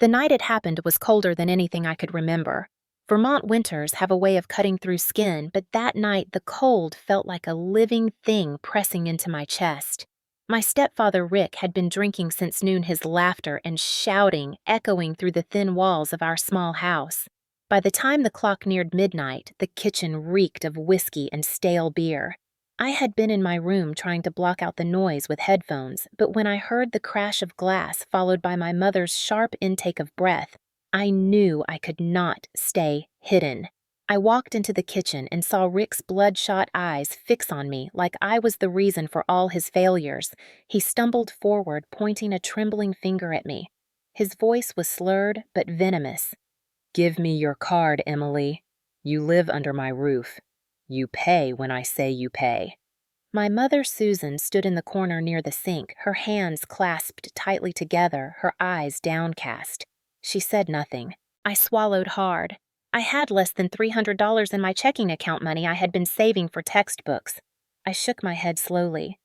The night it happened was colder than anything I could remember. Vermont winters have a way of cutting through skin, but that night the cold felt like a living thing pressing into my chest. My stepfather Rick had been drinking since noon, his laughter and shouting echoing through the thin walls of our small house. By the time the clock neared midnight, the kitchen reeked of whiskey and stale beer. I had been in my room trying to block out the noise with headphones, but when I heard the crash of glass followed by my mother's sharp intake of breath, I knew I could not stay hidden. I walked into the kitchen and saw Rick's bloodshot eyes fix on me like I was the reason for all his failures. He stumbled forward, pointing a trembling finger at me. His voice was slurred but venomous. "Give me your card, Emily. You live under my roof. You pay when I say you pay." My mother, Susan, stood in the corner near the sink, her hands clasped tightly together, her eyes downcast. She said nothing. I swallowed hard. I had less than $300 in my checking account money I had been saving for textbooks. I shook my head slowly.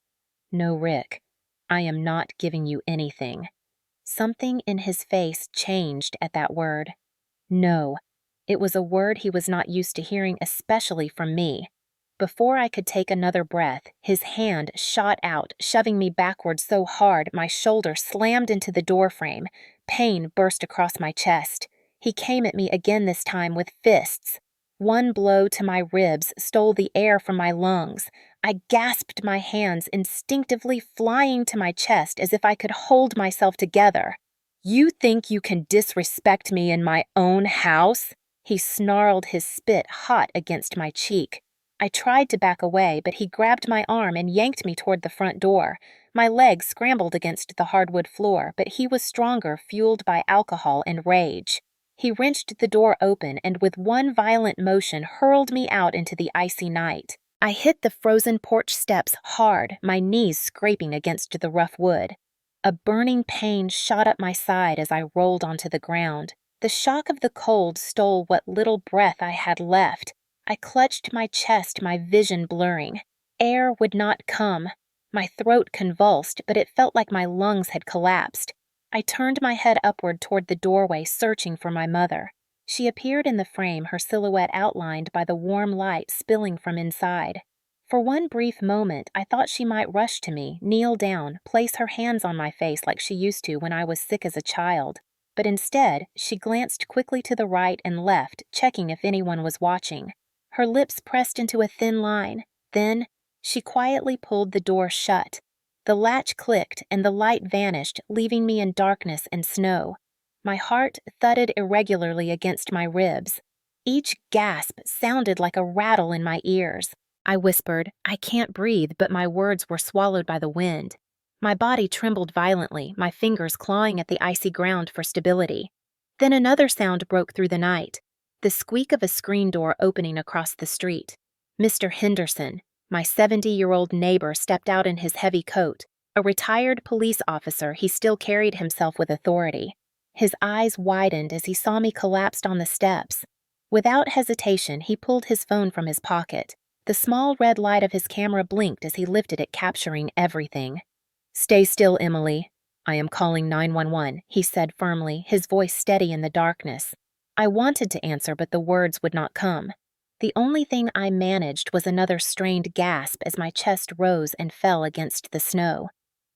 "No, Rick. I am not giving you anything." Something in his face changed at that word. No. It was a word he was not used to hearing, especially from me. Before I could take another breath, his hand shot out, shoving me backward so hard my shoulder slammed into the doorframe. Pain burst across my chest. He came at me again, this time with fists. One blow to my ribs stole the air from my lungs. I gasped, my hands instinctively flying to my chest as if I could hold myself together. "You think you can disrespect me in my own house?" He snarled, his spit hot against my cheek. I tried to back away, but he grabbed my arm and yanked me toward the front door. My legs scrambled against the hardwood floor, but he was stronger, fueled by alcohol and rage. He wrenched the door open and with one violent motion hurled me out into the icy night. I hit the frozen porch steps hard, my knees scraping against the rough wood. A burning pain shot up my side as I rolled onto the ground. The shock of the cold stole what little breath I had left. I clutched my chest, my vision blurring. Air would not come. My throat convulsed, but it felt like my lungs had collapsed. I turned my head upward toward the doorway, searching for my mother. She appeared in the frame, her silhouette outlined by the warm light spilling from inside. For one brief moment, I thought she might rush to me, kneel down, place her hands on my face like she used to when I was sick as a child. But instead, she glanced quickly to the right and left, checking if anyone was watching. Her lips pressed into a thin line. Then, she quietly pulled the door shut. The latch clicked and the light vanished, leaving me in darkness and snow. My heart thudded irregularly against my ribs. Each gasp sounded like a rattle in my ears. I whispered, "I can't breathe," but my words were swallowed by the wind. My body trembled violently, my fingers clawing at the icy ground for stability. Then another sound broke through the night. The squeak of a screen door opening across the street. Mr. Henderson, my 70-year-old neighbor, stepped out in his heavy coat. A retired police officer, he still carried himself with authority. His eyes widened as he saw me collapsed on the steps. Without hesitation, he pulled his phone from his pocket. The small red light of his camera blinked as he lifted it, capturing everything. "Stay still, Emily. I am calling 911, he said firmly, his voice steady in the darkness. I wanted to answer, but the words would not come. The only thing I managed was another strained gasp as my chest rose and fell against the snow.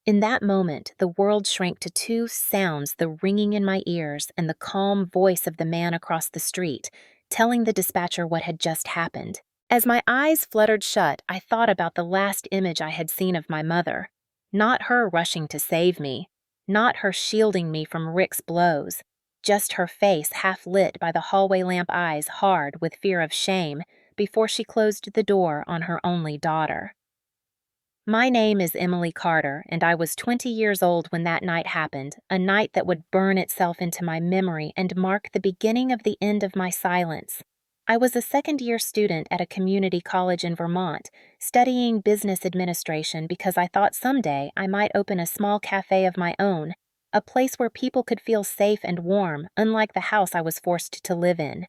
In that moment, the world shrank to two sounds, the ringing in my ears and the calm voice of the man across the street, telling the dispatcher what had just happened. As my eyes fluttered shut, I thought about the last image I had seen of my mother. Not her rushing to save me, not her shielding me from Rick's blows. Just her face half lit by the hallway lamp eyes hard with fear of shame before she closed the door on her only daughter. My name is Emily Carter, and I was 20 years old when that night happened, a night that would burn itself into my memory and mark the beginning of the end of my silence. I was a second-year student at a community college in Vermont, studying business administration because I thought someday I might open a small cafe of my own, a place where people could feel safe and warm, unlike the house I was forced to live in.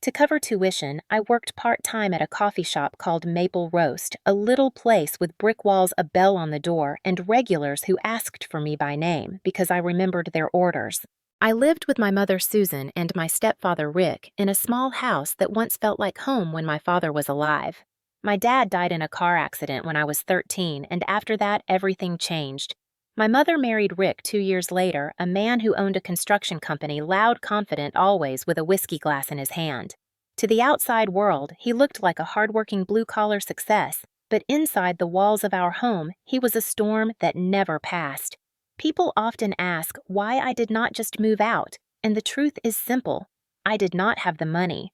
To cover tuition, I worked part-time at a coffee shop called Maple Roast, a little place with brick walls, a bell on the door, and regulars who asked for me by name because I remembered their orders. I lived with my mother Susan and my stepfather Rick in a small house that once felt like home when my father was alive. My dad died in a car accident when I was 13, and after that, everything changed. My mother married Rick 2 years later, a man who owned a construction company, loud, confident always, with a whiskey glass in his hand. To the outside world, he looked like a hardworking blue-collar success, but inside the walls of our home, he was a storm that never passed. People often ask why I did not just move out, and the truth is simple. I did not have the money.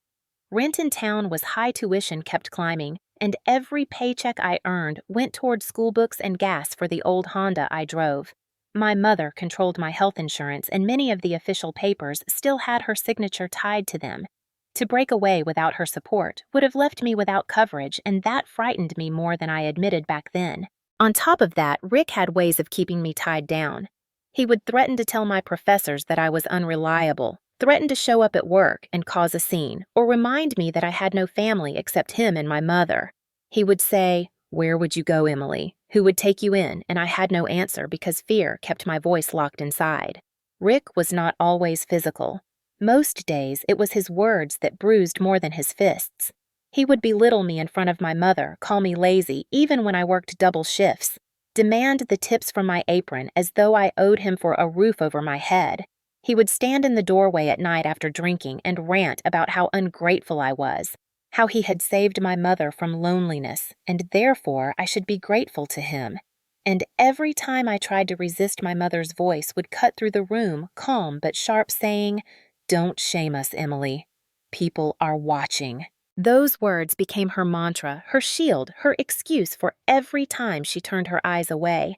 Rent in town was high, tuition kept climbing, and every paycheck I earned went toward school books and gas for the old Honda I drove. My mother controlled my health insurance, and many of the official papers still had her signature tied to them. To break away without her support would have left me without coverage, and that frightened me more than I admitted back then. On top of that, Rick had ways of keeping me tied down. He would threaten to tell my professors that I was unreliable, threaten to show up at work and cause a scene, or remind me that I had no family except him and my mother. He would say, "Where would you go, Emily? Who would take you in?" And I had no answer because fear kept my voice locked inside. Rick was not always physical. Most days, it was his words that bruised more than his fists. He would belittle me in front of my mother, call me lazy, even when I worked double shifts, demand the tips from my apron as though I owed him for a roof over my head. He would stand in the doorway at night after drinking and rant about how ungrateful I was, how he had saved my mother from loneliness, and therefore I should be grateful to him. And every time I tried to resist, my mother's voice would cut through the room, calm but sharp, saying, "Don't shame us, Emily. People are watching." Those words became her mantra, her shield, her excuse for every time she turned her eyes away.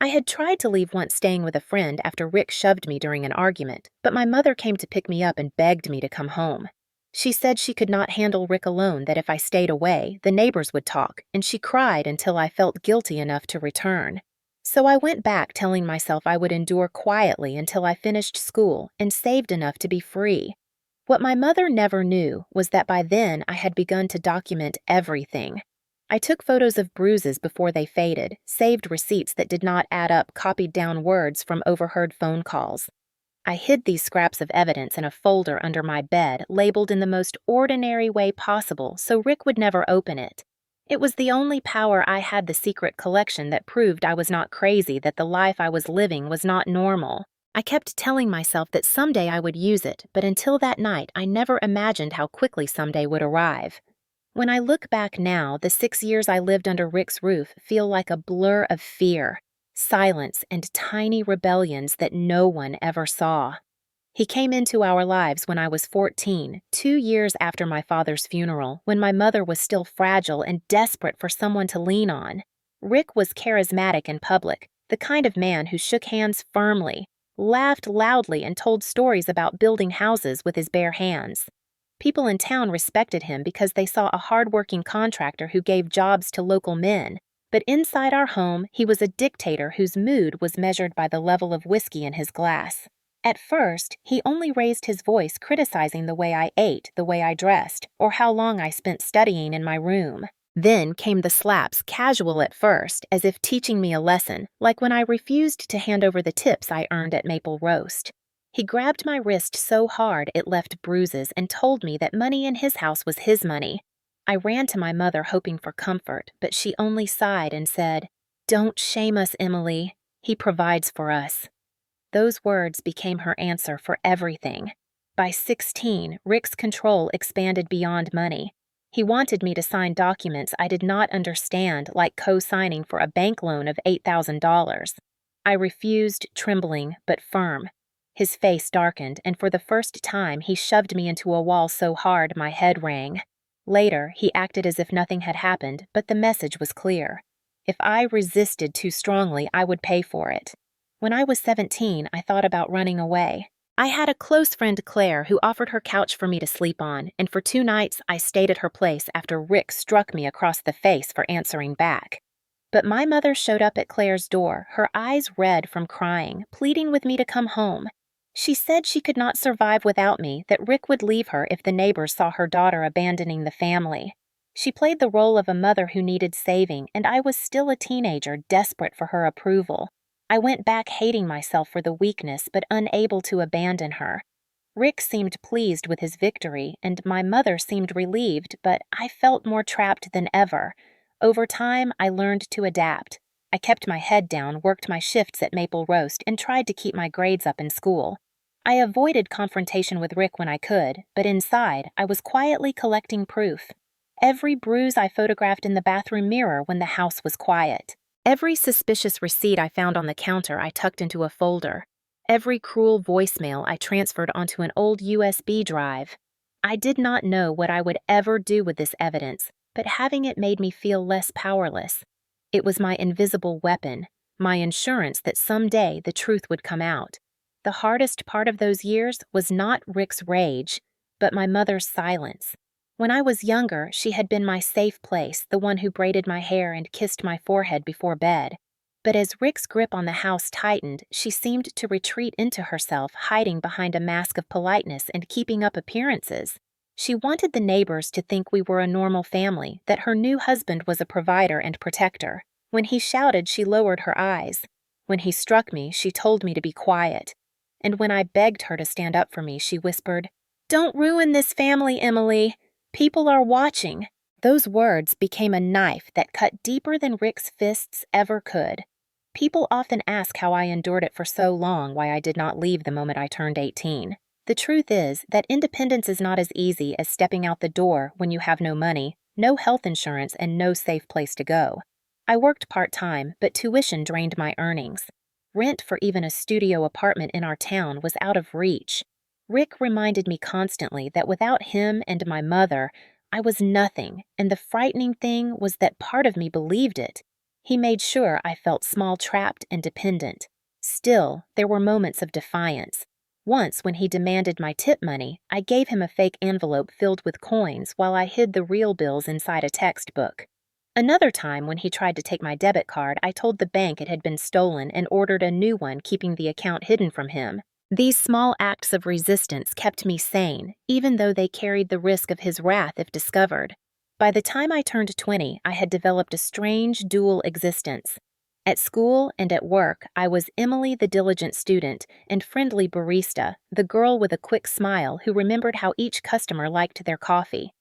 I had tried to leave once, staying with a friend after Rick shoved me during an argument, but my mother came to pick me up and begged me to come home. She said she could not handle Rick alone, that if I stayed away, the neighbors would talk, and she cried until I felt guilty enough to return. So I went back, telling myself I would endure quietly until I finished school and saved enough to be free. What my mother never knew was that by then I had begun to document everything. I took photos of bruises before they faded, saved receipts that did not add up, copied down words from overheard phone calls. I hid these scraps of evidence in a folder under my bed, labeled in the most ordinary way possible so Rick would never open it. It was the only power I had, the secret collection that proved I was not crazy, that the life I was living was not normal. I kept telling myself that someday I would use it, but until that night, I never imagined how quickly someday would arrive. When I look back now, the 6 years I lived under Rick's roof feel like a blur of fear, silence, and tiny rebellions that no one ever saw. He came into our lives when I was 14, 2 years after my father's funeral, when my mother was still fragile and desperate for someone to lean on. Rick was charismatic in public, the kind of man who shook hands firmly, laughed loudly, and told stories about building houses with his bare hands. People in town respected him because they saw a hard-working contractor who gave jobs to local men. But inside our home, he was a dictator whose mood was measured by the level of whiskey in his glass. At first, he only raised his voice, criticizing the way I ate, the way I dressed, or how long I spent studying in my room. Then came the slaps, casual at first, as if teaching me a lesson, like when I refused to hand over the tips I earned at Maple Roast. He grabbed my wrist so hard it left bruises and told me that money in his house was his money. I ran to my mother hoping for comfort, but she only sighed and said, "Don't shame us, Emily. He provides for us." Those words became her answer for everything. By 16, Rick's control expanded beyond money. He wanted me to sign documents I did not understand, like co-signing for a bank loan of $8,000. I refused, trembling but firm. His face darkened, and for the first time he shoved me into a wall so hard my head rang. Later, he acted as if nothing had happened, but the message was clear. If I resisted too strongly, I would pay for it. When I was 17, I thought about running away. I had a close friend, Claire, who offered her couch for me to sleep on, and for 2 nights I stayed at her place after Rick struck me across the face for answering back. But my mother showed up at Claire's door, her eyes red from crying, pleading with me to come home. She said she could not survive without me, that Rick would leave her if the neighbors saw her daughter abandoning the family. She played the role of a mother who needed saving, and I was still a teenager, desperate for her approval. I went back hating myself for the weakness but unable to abandon her. Rick seemed pleased with his victory, and my mother seemed relieved, but I felt more trapped than ever. Over time, I learned to adapt. I kept my head down, worked my shifts at Maple Roast, and tried to keep my grades up in school. I avoided confrontation with Rick when I could, but inside, I was quietly collecting proof. Every bruise I photographed in the bathroom mirror when the house was quiet. Every suspicious receipt I found on the counter I tucked into a folder. Every cruel voicemail I transferred onto an old USB drive. I did not know what I would ever do with this evidence, but having it made me feel less powerless. It was my invisible weapon, my insurance that someday the truth would come out. The hardest part of those years was not Rick's rage, but my mother's silence. When I was younger, she had been my safe place, the one who braided my hair and kissed my forehead before bed. But as Rick's grip on the house tightened, she seemed to retreat into herself, hiding behind a mask of politeness and keeping up appearances. She wanted the neighbors to think we were a normal family, that her new husband was a provider and protector. When he shouted, she lowered her eyes. When he struck me, she told me to be quiet. And when I begged her to stand up for me, she whispered, "Don't ruin this family, Emily. People are watching." Those words became a knife that cut deeper than Rick's fists ever could. People often ask how I endured it for so long, why I did not leave the moment I turned 18. The truth is that independence is not as easy as stepping out the door when you have no money, no health insurance, and no safe place to go. I worked part-time, but tuition drained my earnings. Rent for even a studio apartment in our town was out of reach. Rick reminded me constantly that without him and my mother, I was nothing, and the frightening thing was that part of me believed it. He made sure I felt small, trapped, and dependent. Still, there were moments of defiance. Once, when he demanded my tip money, I gave him a fake envelope filled with coins while I hid the real bills inside a textbook. Another time, when he tried to take my debit card, I told the bank it had been stolen and ordered a new one, keeping the account hidden from him. These small acts of resistance kept me sane, even though they carried the risk of his wrath if discovered. By the time I turned 20, I had developed a strange dual existence. At school and at work, I was Emily the diligent student and friendly barista, the girl with a quick smile who remembered how each customer liked their coffee.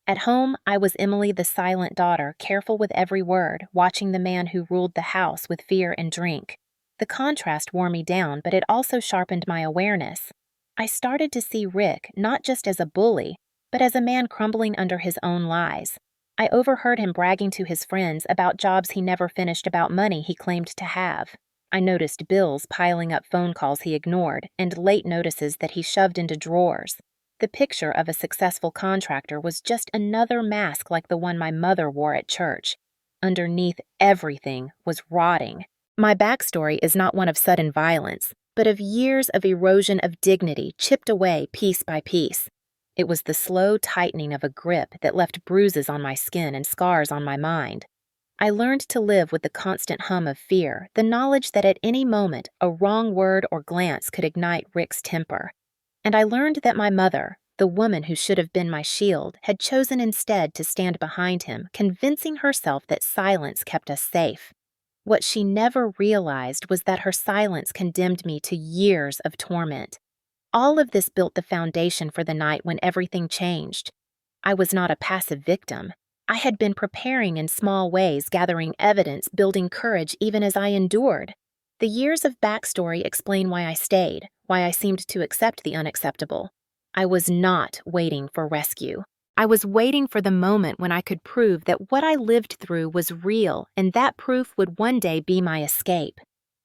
At home, I was Emily the silent daughter, careful with every word, watching the man who ruled the house with fear and drink. The contrast wore me down, but it also sharpened my awareness. I started to see Rick not just as a bully, but as a man crumbling under his own lies. I overheard him bragging to his friends about jobs he never finished, about money he claimed to have. I noticed bills piling up, phone calls he ignored, and late notices that he shoved into drawers. The picture of a successful contractor was just another mask like the one my mother wore at church. Underneath everything was rotting. My backstory is not one of sudden violence, but of years of erosion of dignity chipped away piece by piece. It was the slow tightening of a grip that left bruises on my skin and scars on my mind. I learned to live with the constant hum of fear, the knowledge that at any moment a wrong word or glance could ignite Rick's temper. And I learned that my mother, the woman who should have been my shield, had chosen instead to stand behind him, convincing herself that silence kept us safe. What she never realized was that her silence condemned me to years of torment. All of this built the foundation for the night when everything changed. I was not a passive victim. I had been preparing in small ways, gathering evidence, building courage even as I endured. The years of backstory explain why I stayed, why I seemed to accept the unacceptable. I was not waiting for rescue. I was waiting for the moment when I could prove that what I lived through was real, and that proof would one day be my escape.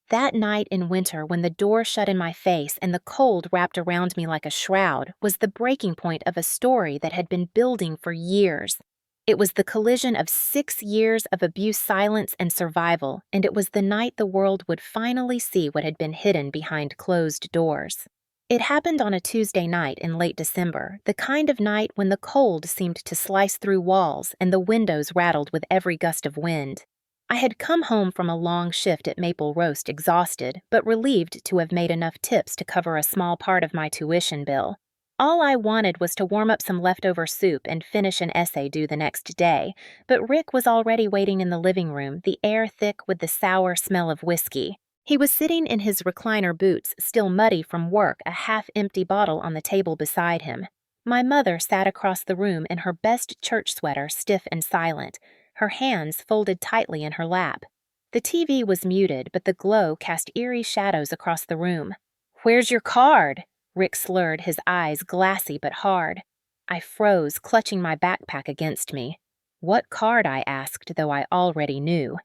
That night in winter, when the door shut in my face and the cold wrapped around me like a shroud, was the breaking point of a story that had been building for years. It was the collision of 6 years of abuse, silence, and survival, and it was the night the world would finally see what had been hidden behind closed doors. It happened on a Tuesday night in late December, the kind of night when the cold seemed to slice through walls and the windows rattled with every gust of wind. I had come home from a long shift at Maple Roast exhausted, but relieved to have made enough tips to cover a small part of my tuition bill. All I wanted was to warm up some leftover soup and finish an essay due the next day, but Rick was already waiting in the living room, the air thick with the sour smell of whiskey. He was sitting in his recliner boots, still muddy from work, a half-empty bottle on the table beside him. My mother sat across the room in her best church sweater, stiff and silent, her hands folded tightly in her lap. The TV was muted, but the glow cast eerie shadows across the room. "Where's your card?" Rick slurred, his eyes glassy but hard. I froze, clutching my backpack against me. What card, I asked, though I already knew.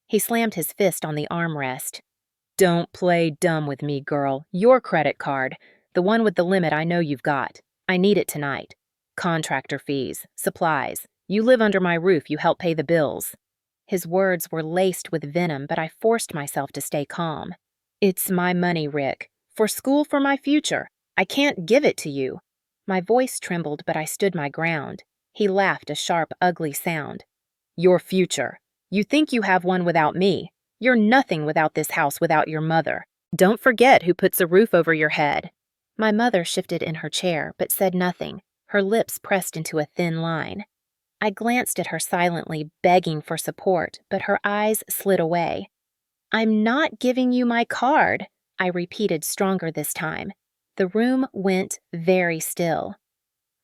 He slammed his fist on the armrest. "Don't play dumb with me, girl. Your credit card. The one with the limit I know you've got. I need it tonight. Contractor fees, supplies. You live under my roof, you help pay the bills." His words were laced with venom, but I forced myself to stay calm. "It's my money, Rick. For school, for my future. I can't give it to you." My voice trembled, but I stood my ground. He laughed, a sharp, ugly sound. "Your future. You think you have one without me. You're nothing without this house, without your mother. Don't forget who puts a roof over your head." My mother shifted in her chair, but said nothing, her lips pressed into a thin line. I glanced at her silently, begging for support, but her eyes slid away. "I'm not giving you my card," I repeated, stronger this time. The room went very still.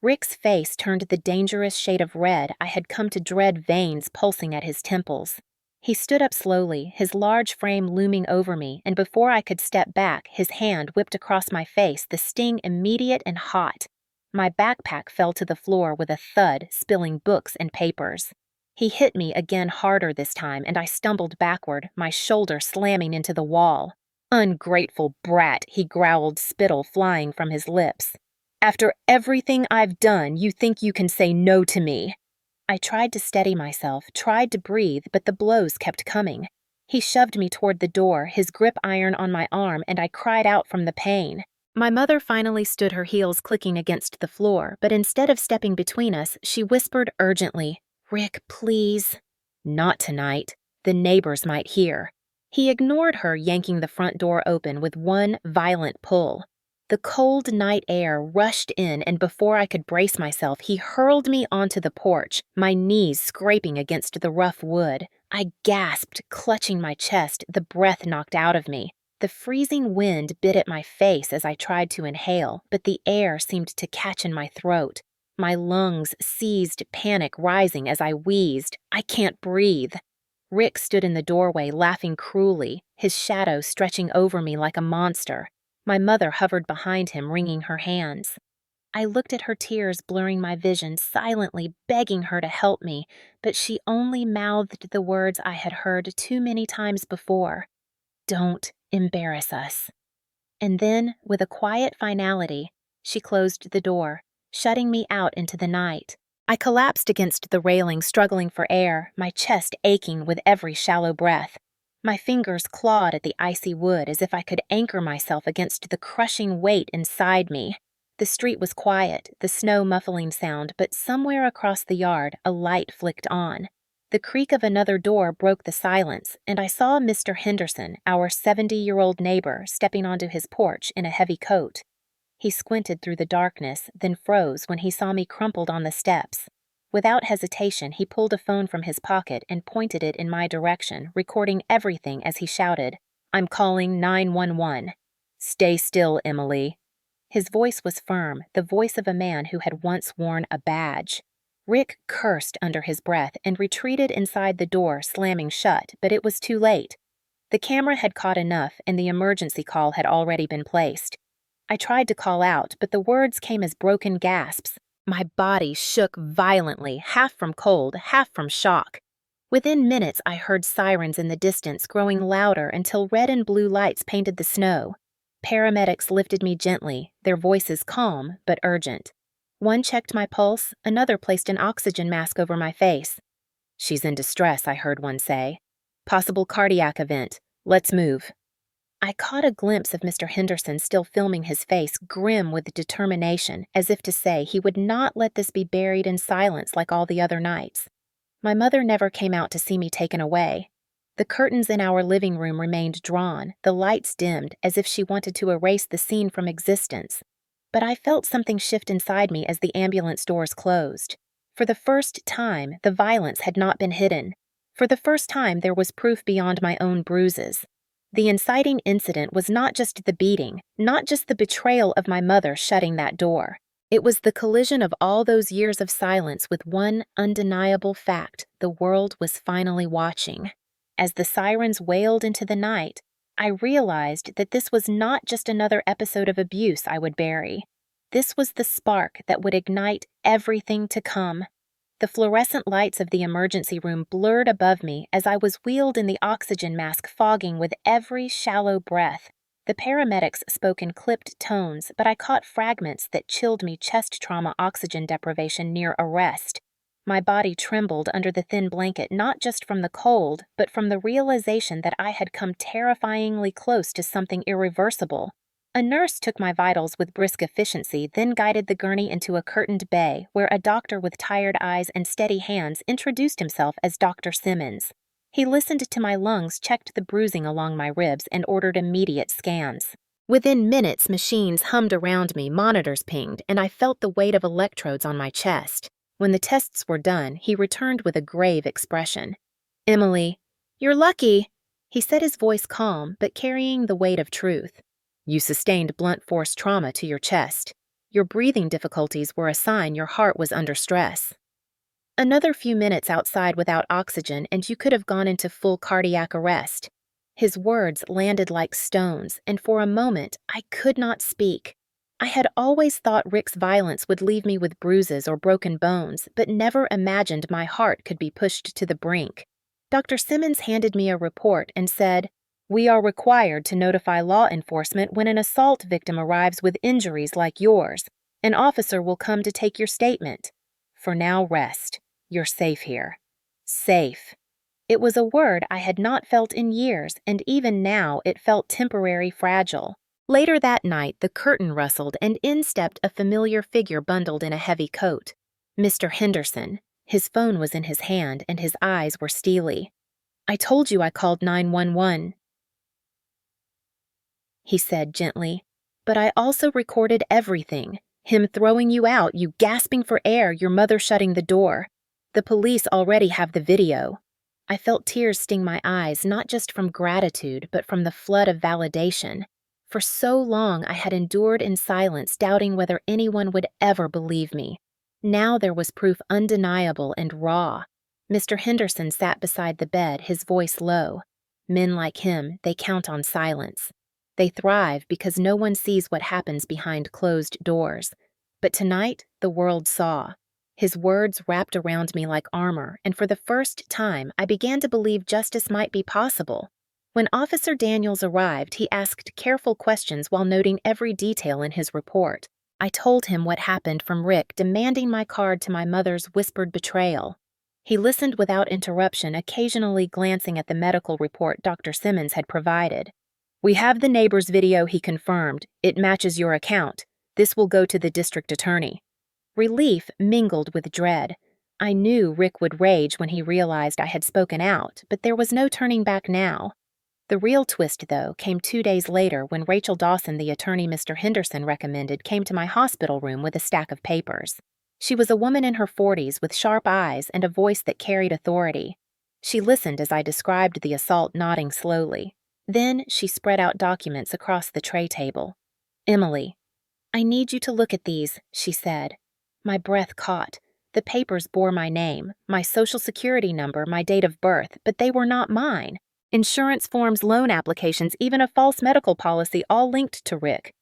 Rick's face turned the dangerous shade of red I had come to dread, veins pulsing at his temples. He stood up slowly, his large frame looming over me, and before I could step back, his hand whipped across my face, the sting immediate and hot. My backpack fell to the floor with a thud, spilling books and papers. He hit me again, harder this time, and I stumbled backward, my shoulder slamming into the wall. "Ungrateful brat," he growled, spittle flying from his lips. "After everything I've done, you think you can say no to me?" I tried to steady myself, tried to breathe, but the blows kept coming. He shoved me toward the door, his grip iron on my arm, and I cried out from the pain. My mother finally stood, her heels clicking against the floor, but instead of stepping between us, she whispered urgently, "Rick, please." "Not tonight. The neighbors might hear." He ignored her, yanking the front door open with one violent pull. The cold night air rushed in, and before I could brace myself, he hurled me onto the porch, my knees scraping against the rough wood. I gasped, clutching my chest, the breath knocked out of me. The freezing wind bit at my face as I tried to inhale, but the air seemed to catch in my throat. My lungs seized, panic rising as I wheezed. "I can't breathe." Rick stood in the doorway, laughing cruelly, his shadow stretching over me like a monster. My mother hovered behind him, wringing her hands. I looked at her, tears blurring my vision, silently begging her to help me, but she only mouthed the words I had heard too many times before. "Don't embarrass us." And then, with a quiet finality, she closed the door, shutting me out into the night. I collapsed against the railing, struggling for air, my chest aching with every shallow breath. My fingers clawed at the icy wood as if I could anchor myself against the crushing weight inside me. The street was quiet, the snow muffling sound, but somewhere across the yard a light flicked on. The creak of another door broke the silence, and I saw Mr. Henderson, our 70-year-old neighbor, stepping onto his porch in a heavy coat. He squinted through the darkness, then froze when he saw me crumpled on the steps. Without hesitation, he pulled a phone from his pocket and pointed it in my direction, recording everything as he shouted, "I'm calling 911. Stay still, Emily." His voice was firm, the voice of a man who had once worn a badge. Rick cursed under his breath and retreated inside the door, slamming shut, but it was too late. The camera had caught enough, and the emergency call had already been placed. I tried to call out, but the words came as broken gasps. My body shook violently, half from cold, half from shock. Within minutes, I heard sirens in the distance, growing louder until red and blue lights painted the snow. Paramedics lifted me gently, their voices calm but urgent. One checked my pulse, another placed an oxygen mask over my face. "She's in distress," I heard one say. "Possible cardiac event. Let's move." I caught a glimpse of Mr. Henderson still filming his face, grim with determination, as if to say he would not let this be buried in silence like all the other nights. My mother never came out to see me taken away. The curtains in our living room remained drawn, the lights dimmed, as if she wanted to erase the scene from existence. But I felt something shift inside me as the ambulance doors closed. For the first time, the violence had not been hidden. For the first time, there was proof beyond my own bruises. The inciting incident was not just the beating, not just the betrayal of my mother shutting that door. It was the collision of all those years of silence with one undeniable fact: the world was finally watching. As the sirens wailed into the night, I realized that this was not just another episode of abuse I would bury. This was the spark that would ignite everything to come. The fluorescent lights of the emergency room blurred above me as I was wheeled in the oxygen mask fogging with every shallow breath. The paramedics spoke in clipped tones, but I caught fragments that chilled me: chest trauma, oxygen deprivation, near arrest. My body trembled under the thin blanket, not just from the cold, but from the realization that I had come terrifyingly close to something irreversible. A nurse took my vitals with brisk efficiency, then guided the gurney into a curtained bay, where a doctor with tired eyes and steady hands introduced himself as Dr. Simmons. He listened to my lungs, checked the bruising along my ribs, and ordered immediate scans. Within minutes, machines hummed around me, monitors pinged, and I felt the weight of electrodes on my chest. When the tests were done, he returned with a grave expression. "Emily, you're lucky," he said, his voice calm, but carrying the weight of truth. "You sustained blunt force trauma to your chest. Your breathing difficulties were a sign your heart was under stress. Another few minutes outside without oxygen, and you could have gone into full cardiac arrest." His words landed like stones, and for a moment I could not speak. I had always thought Rick's violence would leave me with bruises or broken bones, but never imagined my heart could be pushed to the brink. Dr. Simmons handed me a report and said, "We are required to notify law enforcement when an assault victim arrives with injuries like yours. An officer will come to take your statement. For now, rest. You're safe here." Safe. It was a word I had not felt in years, and even now it felt temporary, fragile. Later that night, the curtain rustled, and in stepped a familiar figure bundled in a heavy coat. Mr. Henderson. His phone was in his hand, and his eyes were steely. "I told you I called 911. He said gently. "But I also recorded everything. Him throwing you out, you gasping for air, your mother shutting the door. The police already have the video." I felt tears sting my eyes, not just from gratitude, but from the flood of validation. For so long I had endured in silence, doubting whether anyone would ever believe me. Now there was proof undeniable and raw. Mr. Henderson sat beside the bed, his voice low. Men like him, they count on silence. They thrive because no one sees what happens behind closed doors. But tonight, the world saw. His words wrapped around me like armor, and for the first time, I began to believe justice might be possible. When Officer Daniels arrived, he asked careful questions while noting every detail in his report. I told him what happened from Rick demanding my card to my mother's whispered betrayal. He listened without interruption, occasionally glancing at the medical report Dr. Simmons had provided. "We have the neighbor's video," he confirmed. "It matches your account. This will go to the district attorney." Relief mingled with dread. I knew Rick would rage when he realized I had spoken out, but there was no turning back now. The real twist, though, came 2 days later when Rachel Dawson, the attorney Mr. Henderson recommended, came to my hospital room with a stack of papers. She was a woman in her 40s with sharp eyes and a voice that carried authority. She listened as I described the assault, nodding slowly. Then she spread out documents across the tray table. "Emily, I need you to look at these," she said. My breath caught. The papers bore my name, my social security number, my date of birth, but they were not mine. Insurance forms, loan applications, even a false medical policy, all linked to Rick.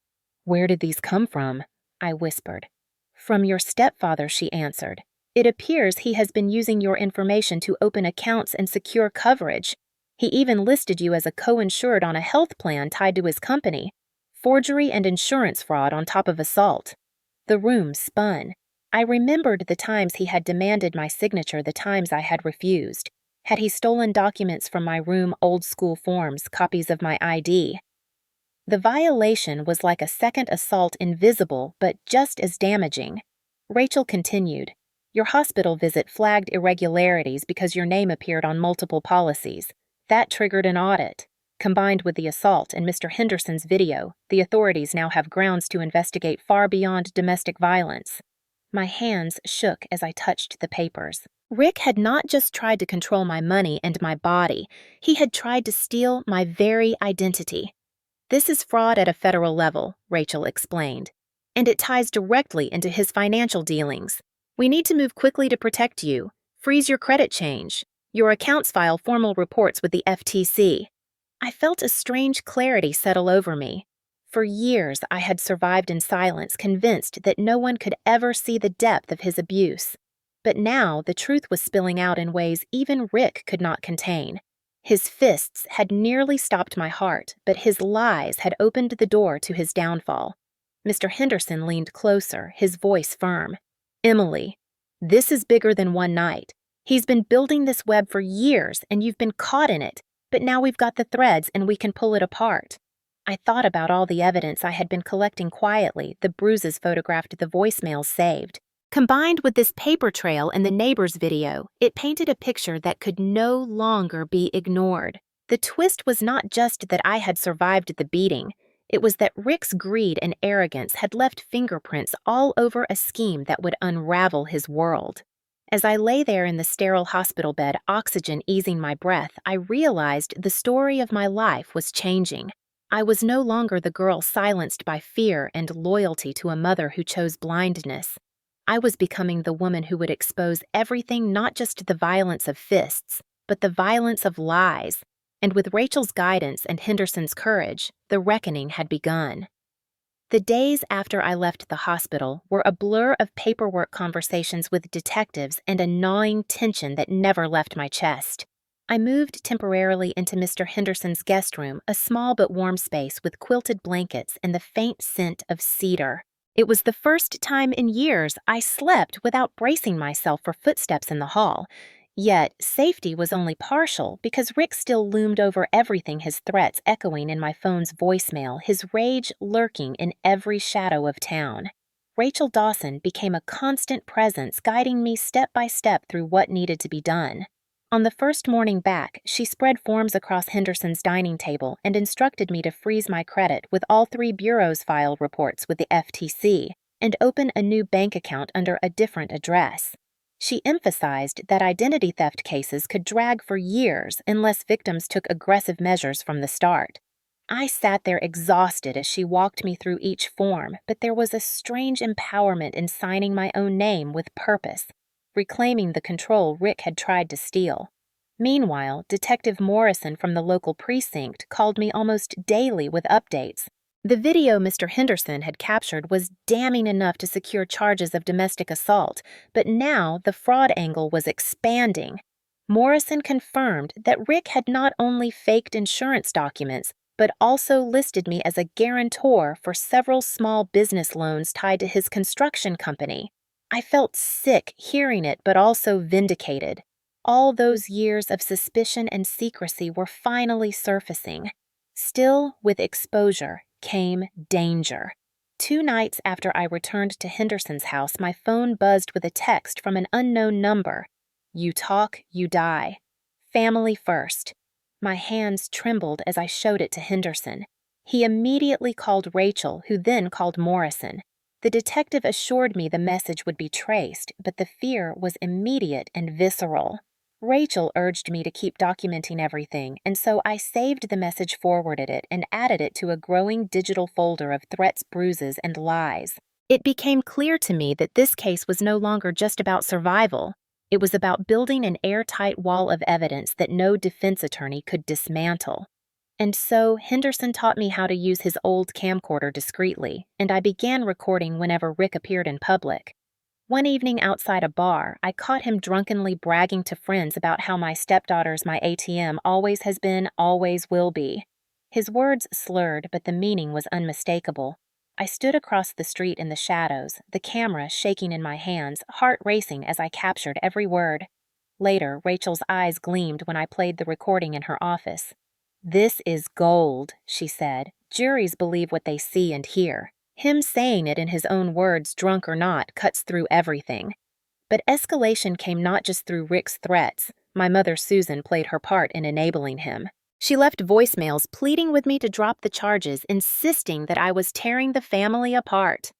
"Where did these come from?" I whispered. "From your stepfather," she answered. "It appears he has been using your information to open accounts and secure coverage. He even listed you as a co-insured on a health plan tied to his company. Forgery and insurance fraud on top of assault." The room spun. I remembered the times he had demanded my signature, the times I had refused. Had he stolen documents from my room, old-school forms, copies of my ID? The violation was like a second assault, invisible, but just as damaging. Rachel continued, "Your hospital visit flagged irregularities because your name appeared on multiple policies. That triggered an audit. Combined with the assault and Mr. Henderson's video, the authorities now have grounds to investigate far beyond domestic violence." My hands shook as I touched the papers. Rick had not just tried to control my money and my body, he had tried to steal my very identity. This is fraud at a federal level, Rachel explained, and it ties directly into his financial dealings. We need to move quickly to protect you. Freeze your credit change. Your accounts file formal reports with the FTC. I felt a strange clarity settle over me. For years, I had survived in silence, convinced that no one could ever see the depth of his abuse. But now the truth was spilling out in ways even Rick could not contain. His fists had nearly stopped my heart, but his lies had opened the door to his downfall. Mr. Henderson leaned closer, his voice firm. Emily, this is bigger than one night. He's been building this web for years, and you've been caught in it, but now we've got the threads and we can pull it apart. I thought about all the evidence I had been collecting quietly, the bruises photographed, the voicemails saved. Combined with this paper trail and the neighbor's video, it painted a picture that could no longer be ignored. The twist was not just that I had survived the beating. It was that Rick's greed and arrogance had left fingerprints all over a scheme that would unravel his world. As I lay there in the sterile hospital bed, oxygen easing my breath, I realized the story of my life was changing. I was no longer the girl silenced by fear and loyalty to a mother who chose blindness. I was becoming the woman who would expose everything, not just the violence of fists, but the violence of lies. And with Rachel's guidance and Henderson's courage, the reckoning had begun. The days after I left the hospital were a blur of paperwork conversations with detectives and a gnawing tension that never left my chest. I moved temporarily into Mr. Henderson's guest room, a small but warm space with quilted blankets and the faint scent of cedar. It was the first time in years I slept without bracing myself for footsteps in the hall. Yet, safety was only partial because Rick still loomed over everything, his threats echoing in my phone's voicemail, his rage lurking in every shadow of town. Rachel Dawson became a constant presence, guiding me step by step through what needed to be done. On the first morning back, she spread forms across Henderson's dining table and instructed me to freeze my credit with all 3 bureaus file reports with the FTC and open a new bank account under a different address. She emphasized that identity theft cases could drag for years unless victims took aggressive measures from the start. I sat there exhausted as she walked me through each form, but there was a strange empowerment in signing my own name with purpose, reclaiming the control Rick had tried to steal. Meanwhile, Detective Morrison from the local precinct called me almost daily with updates. The video Mr. Henderson had captured was damning enough to secure charges of domestic assault, but now the fraud angle was expanding. Morrison confirmed that Rick had not only faked insurance documents, but also listed me as a guarantor for several small business loans tied to his construction company. I felt sick hearing it, but also vindicated. All those years of suspicion and secrecy were finally surfacing. Still, with exposure came danger. 2 nights after I returned to Henderson's house, my phone buzzed with a text from an unknown number. You talk, you die. Family first. My hands trembled as I showed it to Henderson. He immediately called Rachel, who then called Morrison. The detective assured me the message would be traced, but the fear was immediate and visceral. Rachel urged me to keep documenting everything, and so I saved the message, forwarded it, and added it to a growing digital folder of threats, bruises, and lies. It became clear to me that this case was no longer just about survival. It was about building an airtight wall of evidence that no defense attorney could dismantle. And so Henderson taught me how to use his old camcorder discreetly, and I began recording whenever Rick appeared in public. One evening outside a bar, I caught him drunkenly bragging to friends about how my stepdaughter's my ATM always has been, always will be. His words slurred, but the meaning was unmistakable. I stood across the street in the shadows, the camera shaking in my hands, heart racing as I captured every word. Later, Rachel's eyes gleamed when I played the recording in her office. This is gold, she said. Juries believe what they see and hear. Him saying it in his own words, drunk or not, cuts through everything. But escalation came not just through Rick's threats. My mother, Susan, played her part in enabling him. She left voicemails pleading with me to drop the charges, insisting that I was tearing the family apart.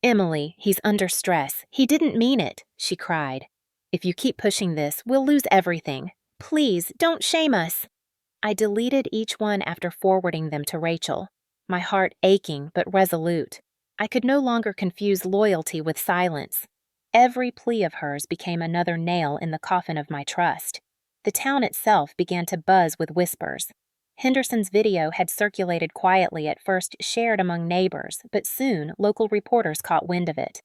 Emily, he's under stress. He didn't mean it, she cried. If you keep pushing this, we'll lose everything. Please, don't shame us. I deleted each one after forwarding them to Rachel, my heart aching but resolute. I could no longer confuse loyalty with silence. Every plea of hers became another nail in the coffin of my trust. The town itself began to buzz with whispers. Henderson's video had circulated quietly at first, shared among neighbors, but soon local reporters caught wind of it.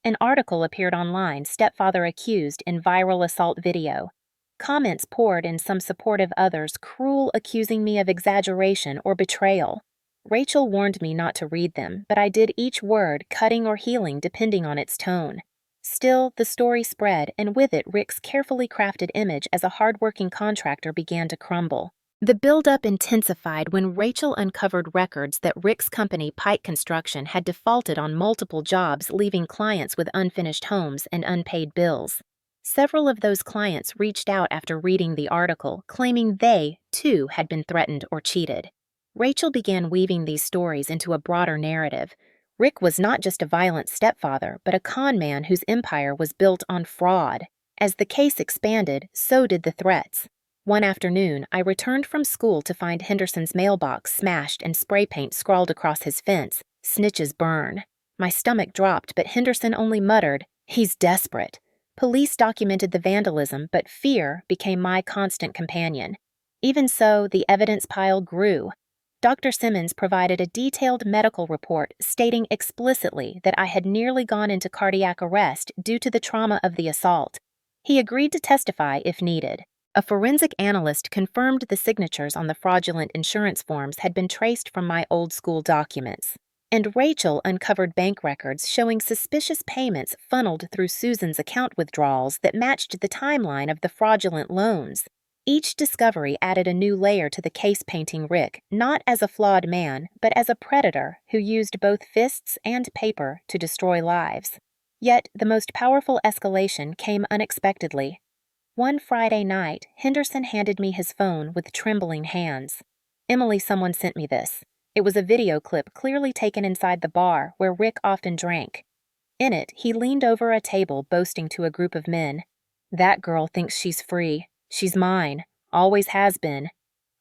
An article appeared online, stepfather accused in viral assault video. Comments poured in, some supportive, others cruel, accusing me of exaggeration or betrayal. Rachel warned me not to read them, but I did, each word cutting or healing depending on its tone. Still, the story spread, and with it Rick's carefully crafted image as a hardworking contractor began to crumble. The buildup intensified when Rachel uncovered records that Rick's company, Pike Construction, had defaulted on multiple jobs, leaving clients with unfinished homes and unpaid bills. Several of those clients reached out after reading the article, claiming they, too, had been threatened or cheated. Rachel began weaving these stories into a broader narrative. Rick was not just a violent stepfather, but a con man whose empire was built on fraud. As the case expanded, so did the threats. One afternoon, I returned from school to find Henderson's mailbox smashed and spray paint scrawled across his fence, "Snitches burn." My stomach dropped, but Henderson only muttered, "He's desperate." Police documented the vandalism, but fear became my constant companion. Even so, the evidence pile grew. Dr. Simmons provided a detailed medical report stating explicitly that I had nearly gone into cardiac arrest due to the trauma of the assault. He agreed to testify if needed. A forensic analyst confirmed the signatures on the fraudulent insurance forms had been traced from my old-school documents. And Rachel uncovered bank records showing suspicious payments funneled through Susan's account withdrawals that matched the timeline of the fraudulent loans. Each discovery added a new layer to the case, painting Rick not as a flawed man, but as a predator who used both fists and paper to destroy lives. Yet the most powerful escalation came unexpectedly. One Friday night, Henderson handed me his phone with trembling hands. "Emily, someone sent me this." It was a video clip clearly taken inside the bar where Rick often drank. In it, he leaned over a table boasting to a group of men, "That girl thinks she's free. She's mine. Always has been.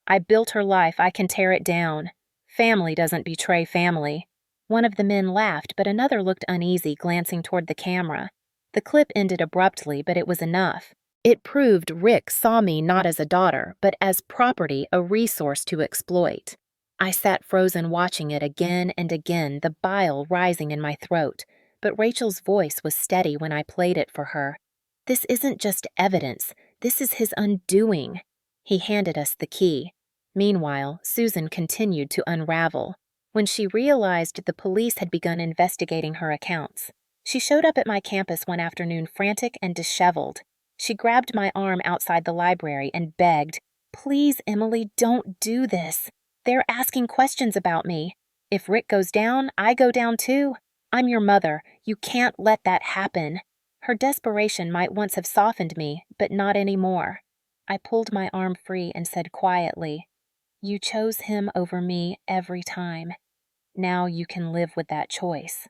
I built her life. I can tear it down. Family doesn't betray family." One of the men laughed, but another looked uneasy, glancing toward the camera. The clip ended abruptly, but it was enough. It proved Rick saw me not as a daughter, but as property, a resource to exploit. I sat frozen, watching it again and again, the bile rising in my throat, but Rachel's voice was steady when I played it for her. "This isn't just evidence. This is his undoing." He handed us the key. Meanwhile, Susan continued to unravel. When she realized the police had begun investigating her accounts, she showed up at my campus one afternoon frantic and disheveled. She grabbed my arm outside the library and begged, "Please, Emily, don't do this. They're asking questions about me. If Rick goes down, I go down too. I'm your mother. You can't let that happen." Her desperation might once have softened me, but not anymore. I pulled my arm free and said quietly, "You chose him over me every time. Now you can live with that choice."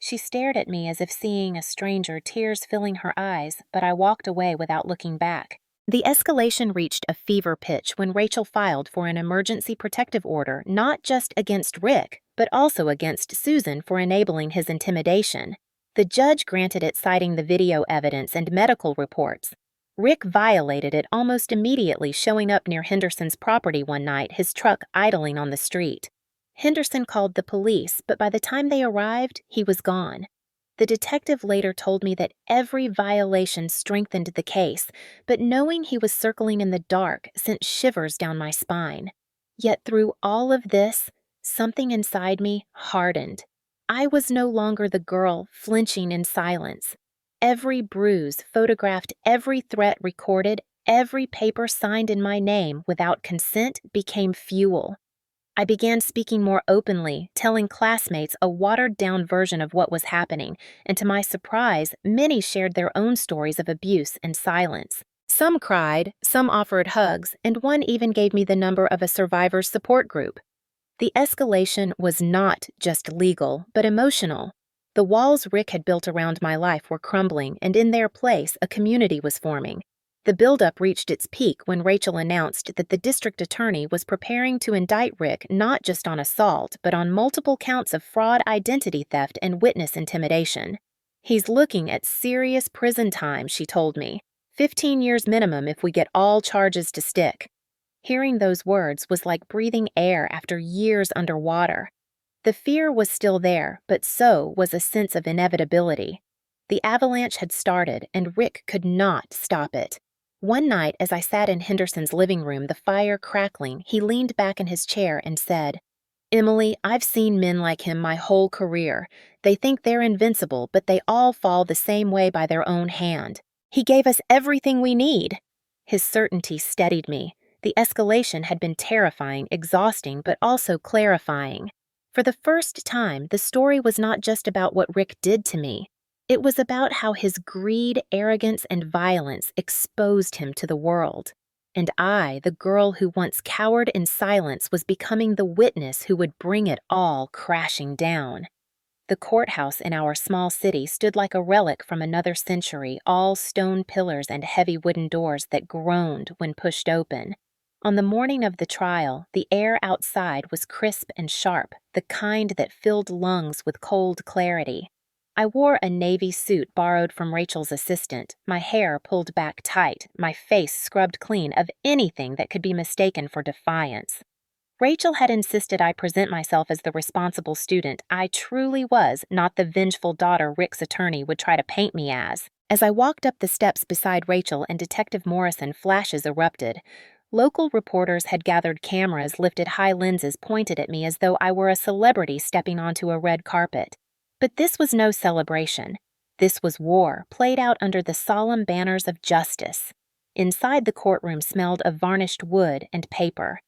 She stared at me as if seeing a stranger, tears filling her eyes, but I walked away without looking back. The escalation reached a fever pitch when Rachel filed for an emergency protective order not just against Rick, but also against Susan for enabling his intimidation. The judge granted it, citing the video evidence and medical reports. Rick violated it almost immediately, showing up near Henderson's property one night, his truck idling on the street. Henderson called the police, but by the time they arrived, he was gone. The detective later told me that every violation strengthened the case, but knowing he was circling in the dark sent shivers down my spine. Yet through all of this, something inside me hardened. I was no longer the girl flinching in silence. Every bruise photographed, every threat recorded, every paper signed in my name without consent became fuel. I began speaking more openly, telling classmates a watered-down version of what was happening, and to my surprise, many shared their own stories of abuse and silence. Some cried, some offered hugs, and one even gave me the number of a survivor's support group. The escalation was not just legal, but emotional. The walls Rick had built around my life were crumbling, and in their place, a community was forming. The buildup reached its peak when Rachel announced that the district attorney was preparing to indict Rick not just on assault, but on multiple counts of fraud, identity theft, and witness intimidation. "He's looking at serious prison time," she told me. 15 years minimum if we get all charges to stick." Hearing those words was like breathing air after years underwater. The fear was still there, but so was a sense of inevitability. The avalanche had started, and Rick could not stop it. One night, as I sat in Henderson's living room, the fire crackling, he leaned back in his chair and said, "Emily, I've seen men like him my whole career. They think they're invincible, but they all fall the same way by their own hand. He gave us everything we need." His certainty steadied me. The escalation had been terrifying, exhausting, but also clarifying. For the first time, the story was not just about what Rick did to me. It was about how his greed, arrogance, and violence exposed him to the world. And I, the girl who once cowered in silence, was becoming the witness who would bring it all crashing down. The courthouse in our small city stood like a relic from another century, all stone pillars and heavy wooden doors that groaned when pushed open. On the morning of the trial, the air outside was crisp and sharp, the kind that filled lungs with cold clarity. I wore a navy suit borrowed from Rachel's assistant, my hair pulled back tight, my face scrubbed clean of anything that could be mistaken for defiance. Rachel had insisted I present myself as the responsible student I truly was, not the vengeful daughter Rick's attorney would try to paint me as. As I walked up the steps beside Rachel and Detective Morrison, flashes erupted. Local reporters had gathered cameras, lifted high lenses pointed at me as though I were a celebrity stepping onto a red carpet. But this was no celebration. This was war, played out under the solemn banners of justice. Inside the courtroom smelled of varnished wood and paper.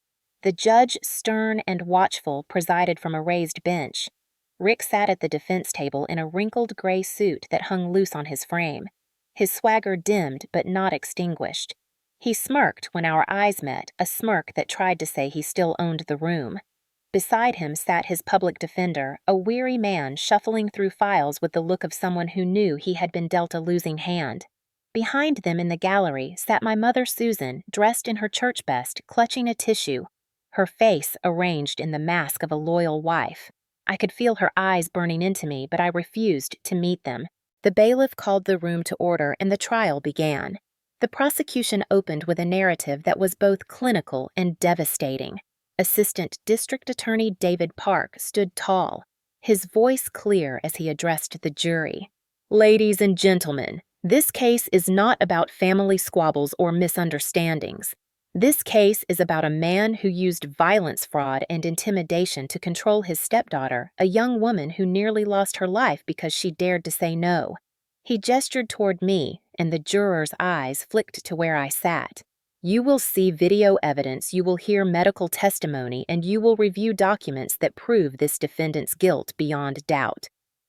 The judge, stern and watchful, presided from a raised bench. Rick sat at the defense table in a wrinkled gray suit that hung loose on his frame. His swagger dimmed but not extinguished. He smirked when our eyes met, a smirk that tried to say he still owned the room. Beside him sat his public defender, a weary man shuffling through files with the look of someone who knew he had been dealt a losing hand. Behind them in the gallery sat my mother Susan, dressed in her church best, clutching a tissue, her face arranged in the mask of a loyal wife. I could feel her eyes burning into me, but I refused to meet them. The bailiff called the room to order, and the trial began. The prosecution opened with a narrative that was both clinical and devastating. Assistant District Attorney David Park stood tall, his voice clear as he addressed the jury. "Ladies and gentlemen, this case is not about family squabbles or misunderstandings. This case is about a man who used violence, fraud, and intimidation to control his stepdaughter, a young woman who nearly lost her life because she dared to say no." He gestured toward me, and the jurors' eyes flicked to where I sat. "You will see video evidence, you will hear medical testimony, and you will review documents that prove this defendant's guilt beyond doubt."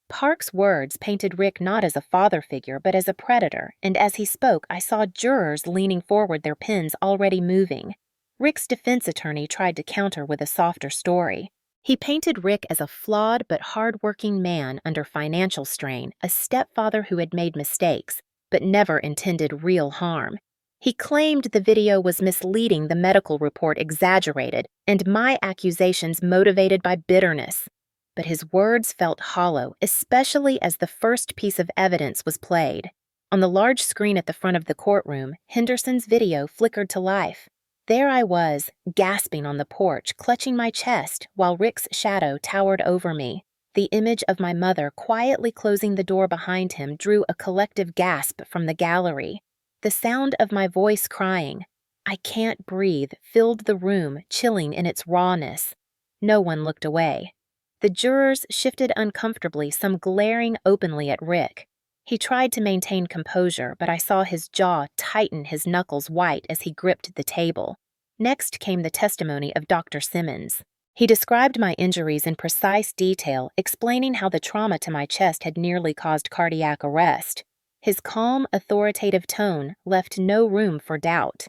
Park's words painted Rick not as a father figure, but as a predator, and as he spoke, I saw jurors leaning forward, their pens already moving. Rick's defense attorney tried to counter with a softer story. He painted Rick as a flawed but hard-working man under financial strain, a stepfather who had made mistakes, but never intended real harm. He claimed the video was misleading, the medical report exaggerated, and my accusations motivated by bitterness. But his words felt hollow, especially as the first piece of evidence was played. On the large screen at the front of the courtroom, Henderson's video flickered to life. There I was, gasping on the porch, clutching my chest, while Rick's shadow towered over me. The image of my mother quietly closing the door behind him drew a collective gasp from the gallery. The sound of my voice crying, "I can't breathe," filled the room, chilling in its rawness. No one looked away. The jurors shifted uncomfortably, some glaring openly at Rick. He tried to maintain composure, but I saw his jaw tighten, his knuckles white as he gripped the table. Next came the testimony of Dr. Simmons. He described my injuries in precise detail, explaining how the trauma to my chest had nearly caused cardiac arrest. His calm, authoritative tone left no room for doubt.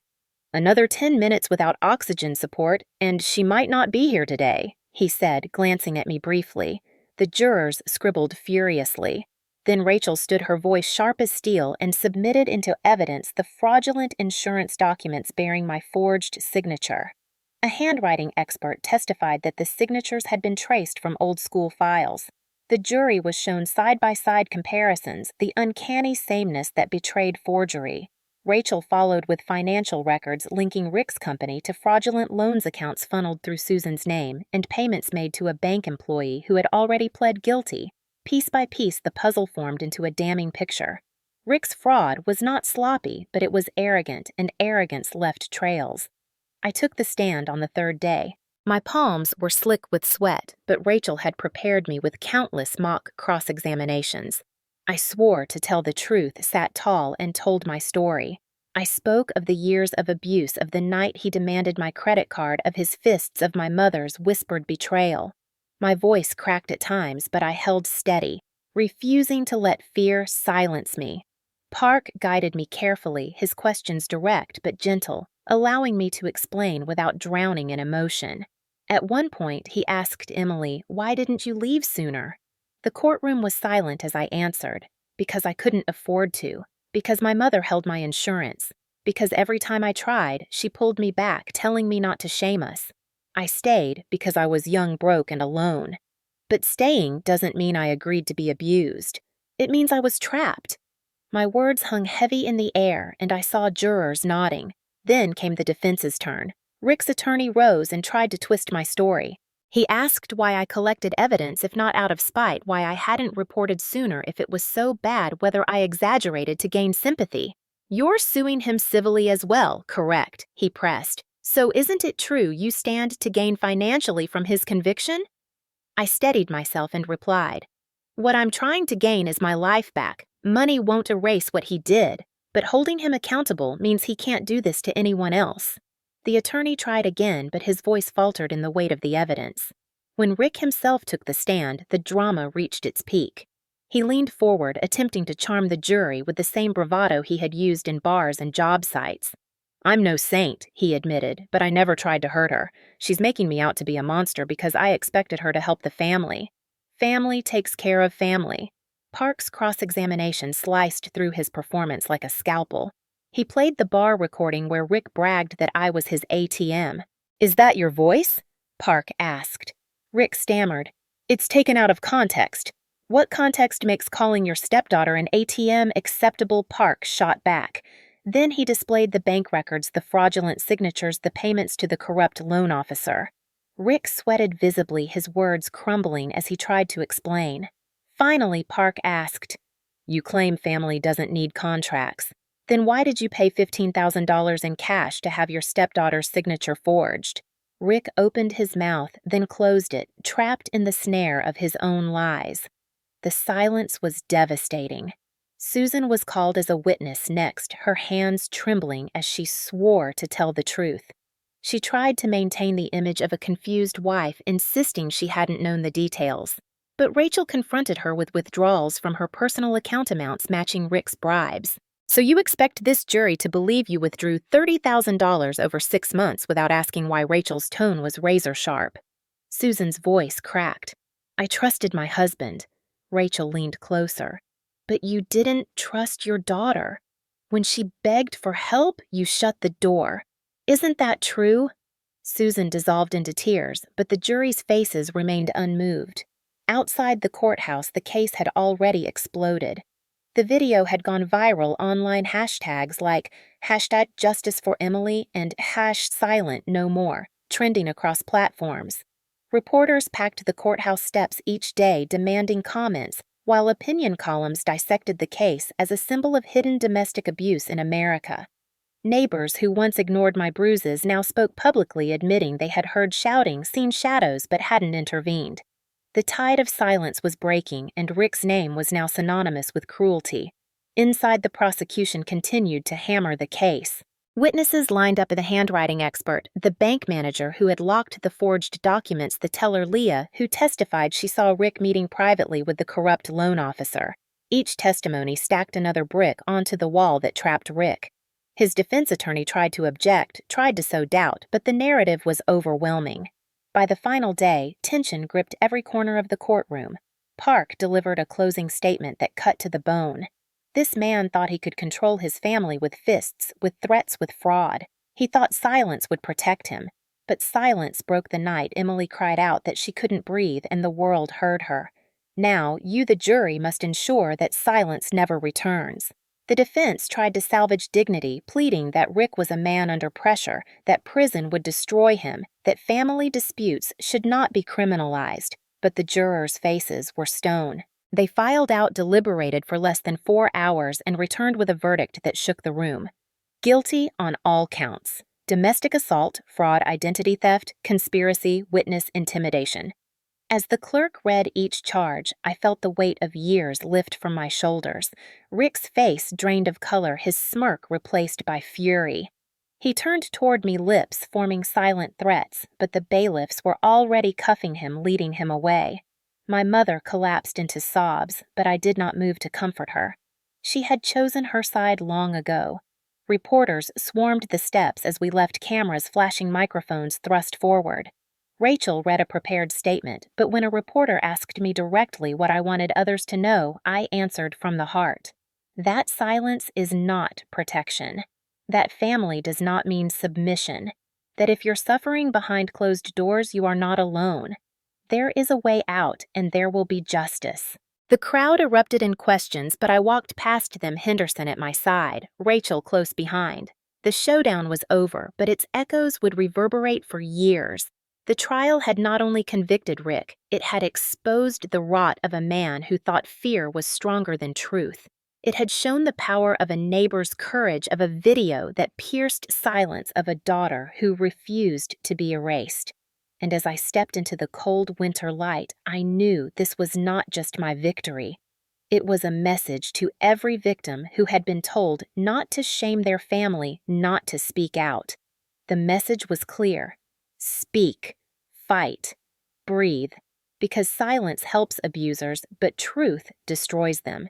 "Another 10 minutes without oxygen support, and she might not be here today," he said, glancing at me briefly. The jurors scribbled furiously. Then Rachel stood her voice sharp as steel and submitted into evidence the fraudulent insurance documents bearing my forged signature. A handwriting expert testified that the signatures had been traced from old-school files. The jury was shown side-by-side comparisons, the uncanny sameness that betrayed forgery. Rachel followed with financial records linking Rick's company to fraudulent loans accounts funneled through Susan's name and payments made to a bank employee who had already pled guilty. Piece by piece, the puzzle formed into a damning picture. Rick's fraud was not sloppy, but it was arrogant, and arrogance left trails. I took the stand on the third day. My palms were slick with sweat, but Rachel had prepared me with countless mock cross-examinations. I swore to tell the truth, sat tall, and told my story. I spoke of the years of abuse, of the night he demanded my credit card, of his fists, of my mother's whispered betrayal. My voice cracked at times, but I held steady, refusing to let fear silence me. Park guided me carefully, his questions direct but gentle, allowing me to explain without drowning in emotion. At one point, he asked Emily, "Why didn't you leave sooner?" The courtroom was silent as I answered, "Because I couldn't afford to, because my mother held my insurance, because every time I tried, she pulled me back, telling me not to shame us. I stayed because I was young, broke, and alone. But staying doesn't mean I agreed to be abused. It means I was trapped." My words hung heavy in the air, and I saw jurors nodding. Then came the defense's turn. Rick's attorney rose and tried to twist my story. He asked why I collected evidence if not out of spite, why I hadn't reported sooner if it was so bad, whether I exaggerated to gain sympathy. "You're suing him civilly as well, correct?" he pressed. "So isn't it true you stand to gain financially from his conviction?" I steadied myself and replied, "What I'm trying to gain is my life back. Money won't erase what he did, but holding him accountable means he can't do this to anyone else." The attorney tried again, but his voice faltered in the weight of the evidence. When Rick himself took the stand, the drama reached its peak. He leaned forward, attempting to charm the jury with the same bravado he had used in bars and job sites. "I'm no saint," he admitted, "but I never tried to hurt her. She's making me out to be a monster because I expected her to help the family. Family takes care of family." Park's cross-examination sliced through his performance like a scalpel. He played the bar recording where Rick bragged that I was his ATM. "Is that your voice?" Park asked. Rick stammered, "It's taken out of context." "What context makes calling your stepdaughter an ATM acceptable?" Park shot back. Then he displayed the bank records, the fraudulent signatures, the payments to the corrupt loan officer. Rick sweated visibly, his words crumbling as he tried to explain. Finally, Park asked, "You claim family doesn't need contracts. Then why did you pay $15,000 in cash to have your stepdaughter's signature forged?" Rick opened his mouth, then closed it, trapped in the snare of his own lies. The silence was devastating. Susan was called as a witness next, her hands trembling as she swore to tell the truth. She tried to maintain the image of a confused wife, insisting she hadn't known the details. But Rachel confronted her with withdrawals from her personal account amounts matching Rick's bribes. "So you expect this jury to believe you withdrew $30,000 over 6 months without asking why?" Rachel's tone was razor sharp. Susan's voice cracked. "I trusted my husband." Rachel leaned closer. "But you didn't trust your daughter. When she begged for help, you shut the door. Isn't that true?" Susan dissolved into tears, but the jury's faces remained unmoved. Outside the courthouse, the case had already exploded. The video had gone viral online hashtags like #JusticeForEmily and #SilentNoMore, trending across platforms. Reporters packed the courthouse steps each day demanding comments, while opinion columns dissected the case as a symbol of hidden domestic abuse in America. Neighbors who once ignored my bruises now spoke publicly, admitting they had heard shouting, seen shadows, but hadn't intervened. The tide of silence was breaking, and Rick's name was now synonymous with cruelty. Inside, the prosecution continued to hammer the case. Witnesses lined up at the handwriting expert, the bank manager who had locked the forged documents, the teller Leah, who testified she saw Rick meeting privately with the corrupt loan officer. Each testimony stacked another brick onto the wall that trapped Rick. His defense attorney tried to object, tried to sow doubt, but the narrative was overwhelming. By the final day, tension gripped every corner of the courtroom. Park delivered a closing statement that cut to the bone. This man thought he could control his family with fists, with threats, with fraud. He thought silence would protect him. But silence broke the night Emily cried out that she couldn't breathe and the world heard her. Now, you, the jury, must ensure that silence never returns. The defense tried to salvage dignity, pleading that Rick was a man under pressure, that prison would destroy him, that family disputes should not be criminalized. But the jurors' faces were stone. They filed out deliberated for less than 4 hours and returned with a verdict that shook the room. Guilty on all counts. Domestic assault, fraud, identity theft, conspiracy, witness intimidation. As the clerk read each charge, I felt the weight of years lift from my shoulders. Rick's face drained of color, his smirk replaced by fury. He turned toward me, lips forming silent threats, but the bailiffs were already cuffing him, leading him away. My mother collapsed into sobs, but I did not move to comfort her. She had chosen her side long ago. Reporters swarmed the steps as we left, cameras flashing, microphones thrust forward. Rachel read a prepared statement, but when a reporter asked me directly what I wanted others to know, I answered from the heart. That silence is not protection. That family does not mean submission. That if you're suffering behind closed doors, you are not alone. There is a way out, and there will be justice. The crowd erupted in questions, but I walked past them, Henderson at my side, Rachel close behind. The showdown was over, but its echoes would reverberate for years. The trial had not only convicted Rick, it had exposed the rot of a man who thought fear was stronger than truth. It had shown the power of a neighbor's courage, of a video that pierced silence, of a daughter who refused to be erased. And as I stepped into the cold winter light, I knew this was not just my victory. It was a message to every victim who had been told not to shame their family, not to speak out. The message was clear. Speak, fight, breathe, because silence helps abusers, but truth destroys them.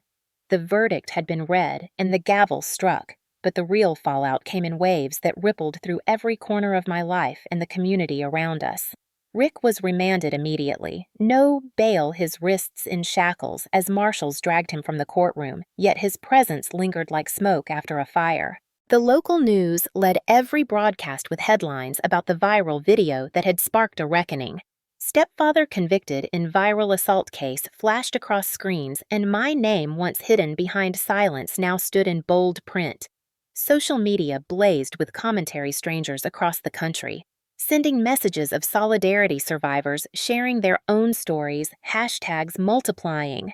The verdict had been read, and the gavel struck, but the real fallout came in waves that rippled through every corner of my life and the community around us. Rick was remanded immediately. No bail, his wrists in shackles, as marshals dragged him from the courtroom, yet his presence lingered like smoke after a fire. The local news led every broadcast with headlines about the viral video that had sparked a reckoning. Stepfather convicted in viral assault case flashed across screens, and my name, once hidden behind silence, now stood in bold print. Social media blazed with commentary strangers across the country, sending messages of solidarity, survivors sharing their own stories, hashtags multiplying.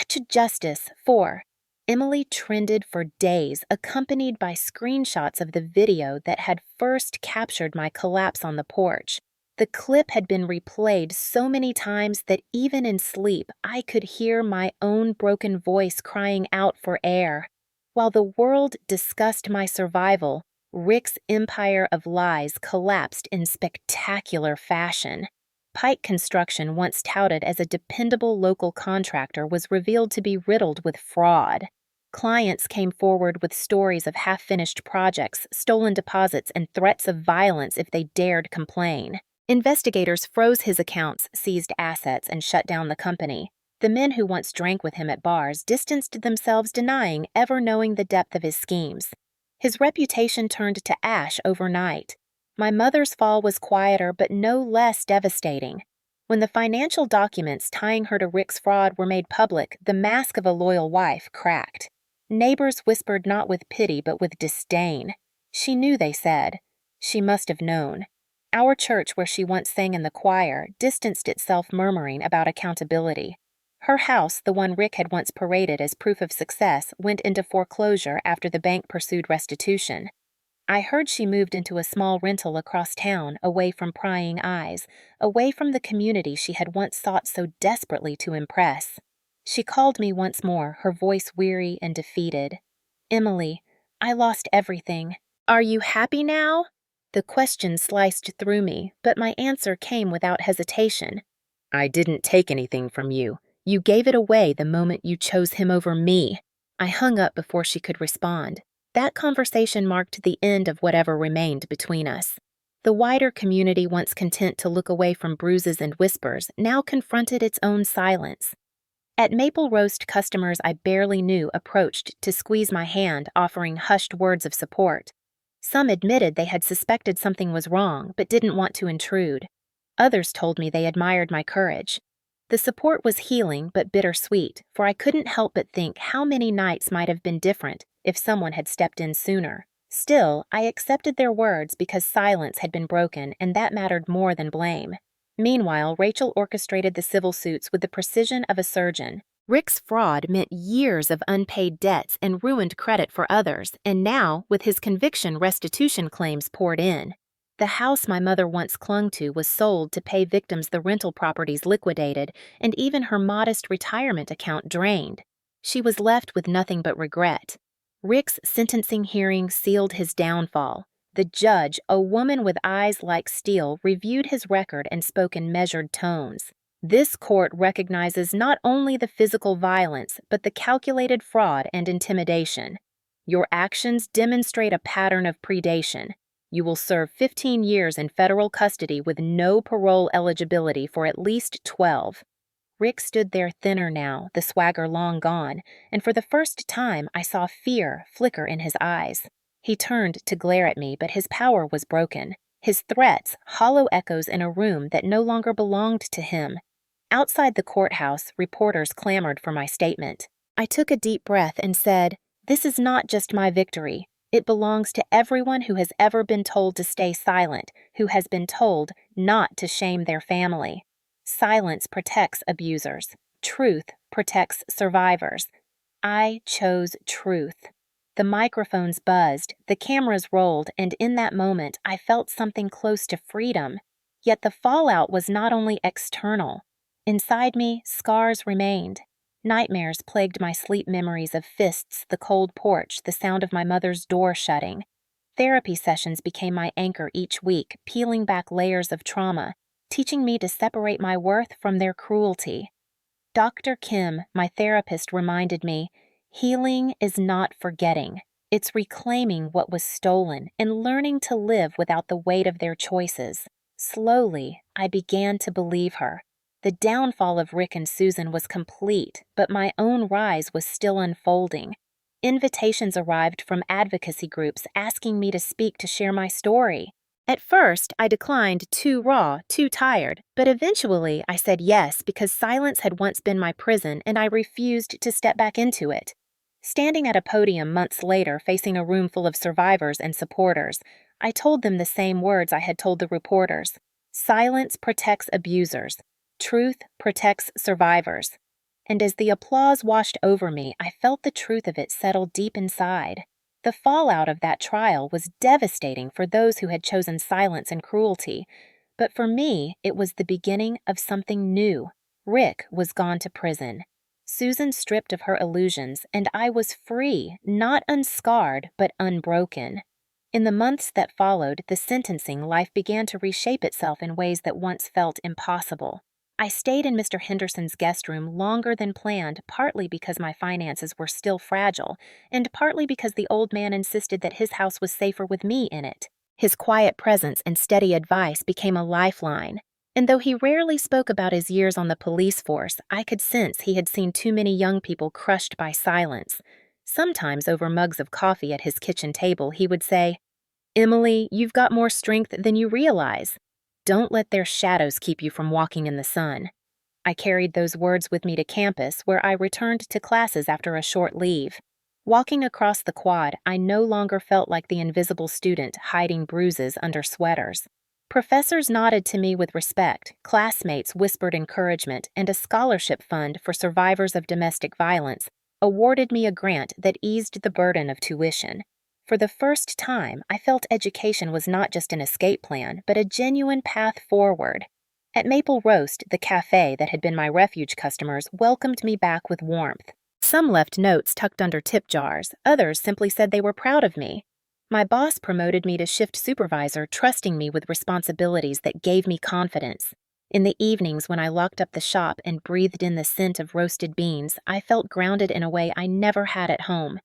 To justice for. Emily trended for days, accompanied by screenshots of the video that had first captured my collapse on the porch. The clip had been replayed so many times that even in sleep, I could hear my own broken voice crying out for air. While the world discussed my survival, Rick's empire of lies collapsed in spectacular fashion. Pike Construction, once touted as a dependable local contractor, was revealed to be riddled with fraud. Clients came forward with stories of half-finished projects, stolen deposits, and threats of violence if they dared complain. Investigators froze his accounts, seized assets, and shut down the company. The men who once drank with him at bars distanced themselves, denying ever knowing the depth of his schemes. His reputation turned to ash overnight. My mother's fall was quieter but no less devastating. When the financial documents tying her to Rick's fraud were made public, the mask of a loyal wife cracked. Neighbors whispered not with pity but with disdain. She knew, they said. She must have known. Our church, where she once sang in the choir, distanced itself, murmuring about accountability. Her house, the one Rick had once paraded as proof of success, went into foreclosure after the bank pursued restitution. I heard she moved into a small rental across town, away from prying eyes, away from the community she had once sought so desperately to impress. She called me once more, her voice weary and defeated. "Emily, I lost everything. Are you happy now?" The question sliced through me, but my answer came without hesitation. "I didn't take anything from you. You gave it away the moment you chose him over me." I hung up before she could respond. That conversation marked the end of whatever remained between us. The wider community, once content to look away from bruises and whispers, now confronted its own silence. At Maple Roast, customers I barely knew approached to squeeze my hand, offering hushed words of support. Some admitted they had suspected something was wrong but didn't want to intrude. Others told me they admired my courage. The support was healing but bittersweet, for I couldn't help but think how many nights might have been different if someone had stepped in sooner. Still, I accepted their words because silence had been broken, and that mattered more than blame. Meanwhile, Rachel orchestrated the civil suits with the precision of a surgeon. Rick's fraud meant years of unpaid debts and ruined credit for others, and now, with his conviction, restitution claims poured in. The house my mother once clung to was sold to pay victims the rental properties liquidated, and even her modest retirement account drained. She was left with nothing but regret. Rick's sentencing hearing sealed his downfall. The judge, a woman with eyes like steel, reviewed his record and spoke in measured tones. This court recognizes not only the physical violence, but the calculated fraud and intimidation. Your actions demonstrate a pattern of predation. You will serve 15 years in federal custody with no parole eligibility for at least 12. Rick stood there thinner now, the swagger long gone, and for the first time I saw fear flicker in his eyes. He turned to glare at me, but his power was broken. His threats, hollow echoes in a room that no longer belonged to him. Outside the courthouse, reporters clamored for my statement. I took a deep breath and said, "This is not just my victory. It belongs to everyone who has ever been told to stay silent, who has been told not to shame their family. Silence protects abusers. Truth protects survivors. I chose truth." The microphones buzzed, the cameras rolled, and in that moment I felt something close to freedom. Yet the fallout was not only external. Inside me, scars remained. Nightmares plagued my sleep, memories of fists, the cold porch, the sound of my mother's door shutting. Therapy sessions became my anchor each week, peeling back layers of trauma, teaching me to separate my worth from their cruelty. Dr. Kim, my therapist, reminded me, healing is not forgetting. It's reclaiming what was stolen and learning to live without the weight of their choices. Slowly, I began to believe her. The downfall of Rick and Susan was complete, but my own rise was still unfolding. Invitations arrived from advocacy groups asking me to speak to share my story. At first, I declined, too raw, too tired, but eventually I said yes because silence had once been my prison and I refused to step back into it. Standing at a podium months later, facing a room full of survivors and supporters, I told them the same words I had told the reporters. Silence protects abusers. Truth protects survivors. And as the applause washed over me, I felt the truth of it settle deep inside. The fallout of that trial was devastating for those who had chosen silence and cruelty, but for me, it was the beginning of something new. Rick was gone to prison. Susan stripped of her illusions, and I was free, not unscarred, but unbroken. In the months that followed the sentencing, life began to reshape itself in ways that once felt impossible. I stayed in Mr. Henderson's guest room longer than planned, partly because my finances were still fragile, and partly because the old man insisted that his house was safer with me in it. His quiet presence and steady advice became a lifeline. And though he rarely spoke about his years on the police force, I could sense he had seen too many young people crushed by silence. Sometimes over mugs of coffee at his kitchen table, he would say, "Emily, you've got more strength than you realize. Don't let their shadows keep you from walking in the sun." I carried those words with me to campus, where I returned to classes after a short leave. Walking across the quad, I no longer felt like the invisible student hiding bruises under sweaters. Professors nodded to me with respect, classmates whispered encouragement, and a scholarship fund for survivors of domestic violence awarded me a grant that eased the burden of tuition. For the first time, I felt education was not just an escape plan, but a genuine path forward. At Maple Roast, the cafe that had been my refuge customers welcomed me back with warmth. Some left notes tucked under tip jars, others simply said they were proud of me. My boss promoted me to shift supervisor, trusting me with responsibilities that gave me confidence. In the evenings when I locked up the shop and breathed in the scent of roasted beans, I felt grounded in a way I never had at home.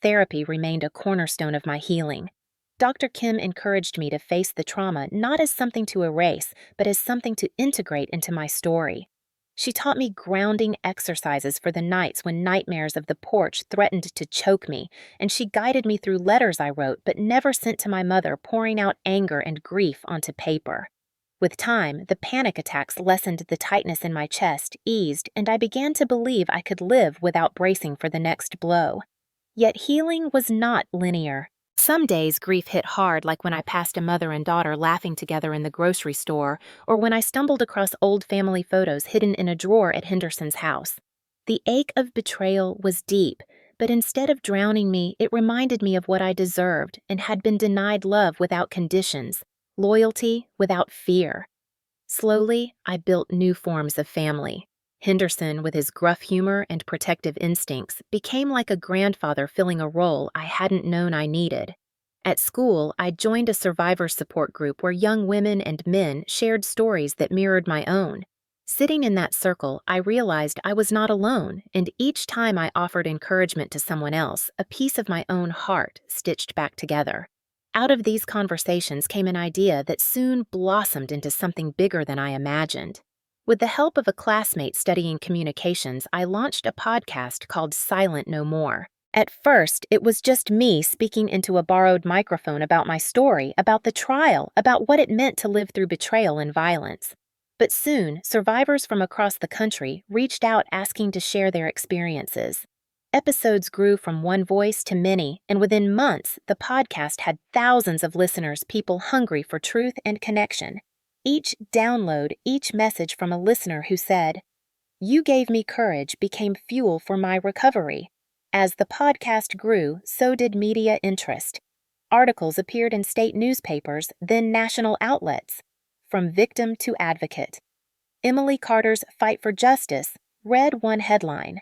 Therapy remained a cornerstone of my healing. Dr. Kim encouraged me to face the trauma not as something to erase, but as something to integrate into my story. She taught me grounding exercises for the nights when nightmares of the porch threatened to choke me, and she guided me through letters I wrote but never sent to my mother, pouring out anger and grief onto paper. With time, the panic attacks lessened, the tightness in my chest eased, and I began to believe I could live without bracing for the next blow. Yet healing was not linear. Some days grief hit hard, like when I passed a mother and daughter laughing together in the grocery store, or when I stumbled across old family photos hidden in a drawer at Henderson's house. The ache of betrayal was deep, but instead of drowning me, it reminded me of what I deserved and had been denied: love without conditions, loyalty without fear. Slowly, I built new forms of family. Henderson, with his gruff humor and protective instincts, became like a grandfather filling a role I hadn't known I needed. At school, I joined a survivor support group where young women and men shared stories that mirrored my own. Sitting in that circle, I realized I was not alone, and each time I offered encouragement to someone else, a piece of my own heart stitched back together. Out of these conversations came an idea that soon blossomed into something bigger than I imagined. With the help of a classmate studying communications, I launched a podcast called Silent No More. At first, it was just me speaking into a borrowed microphone about my story, about the trial, about what it meant to live through betrayal and violence. But soon, survivors from across the country reached out asking to share their experiences. Episodes grew from one voice to many, and within months, the podcast had thousands of listeners, people hungry for truth and connection. Each download, each message from a listener who said, "You gave me courage," became fuel for my recovery. As the podcast grew, so did media interest. Articles appeared in state newspapers, then national outlets. From victim to advocate. Emily Carter's Fight for Justice read one headline.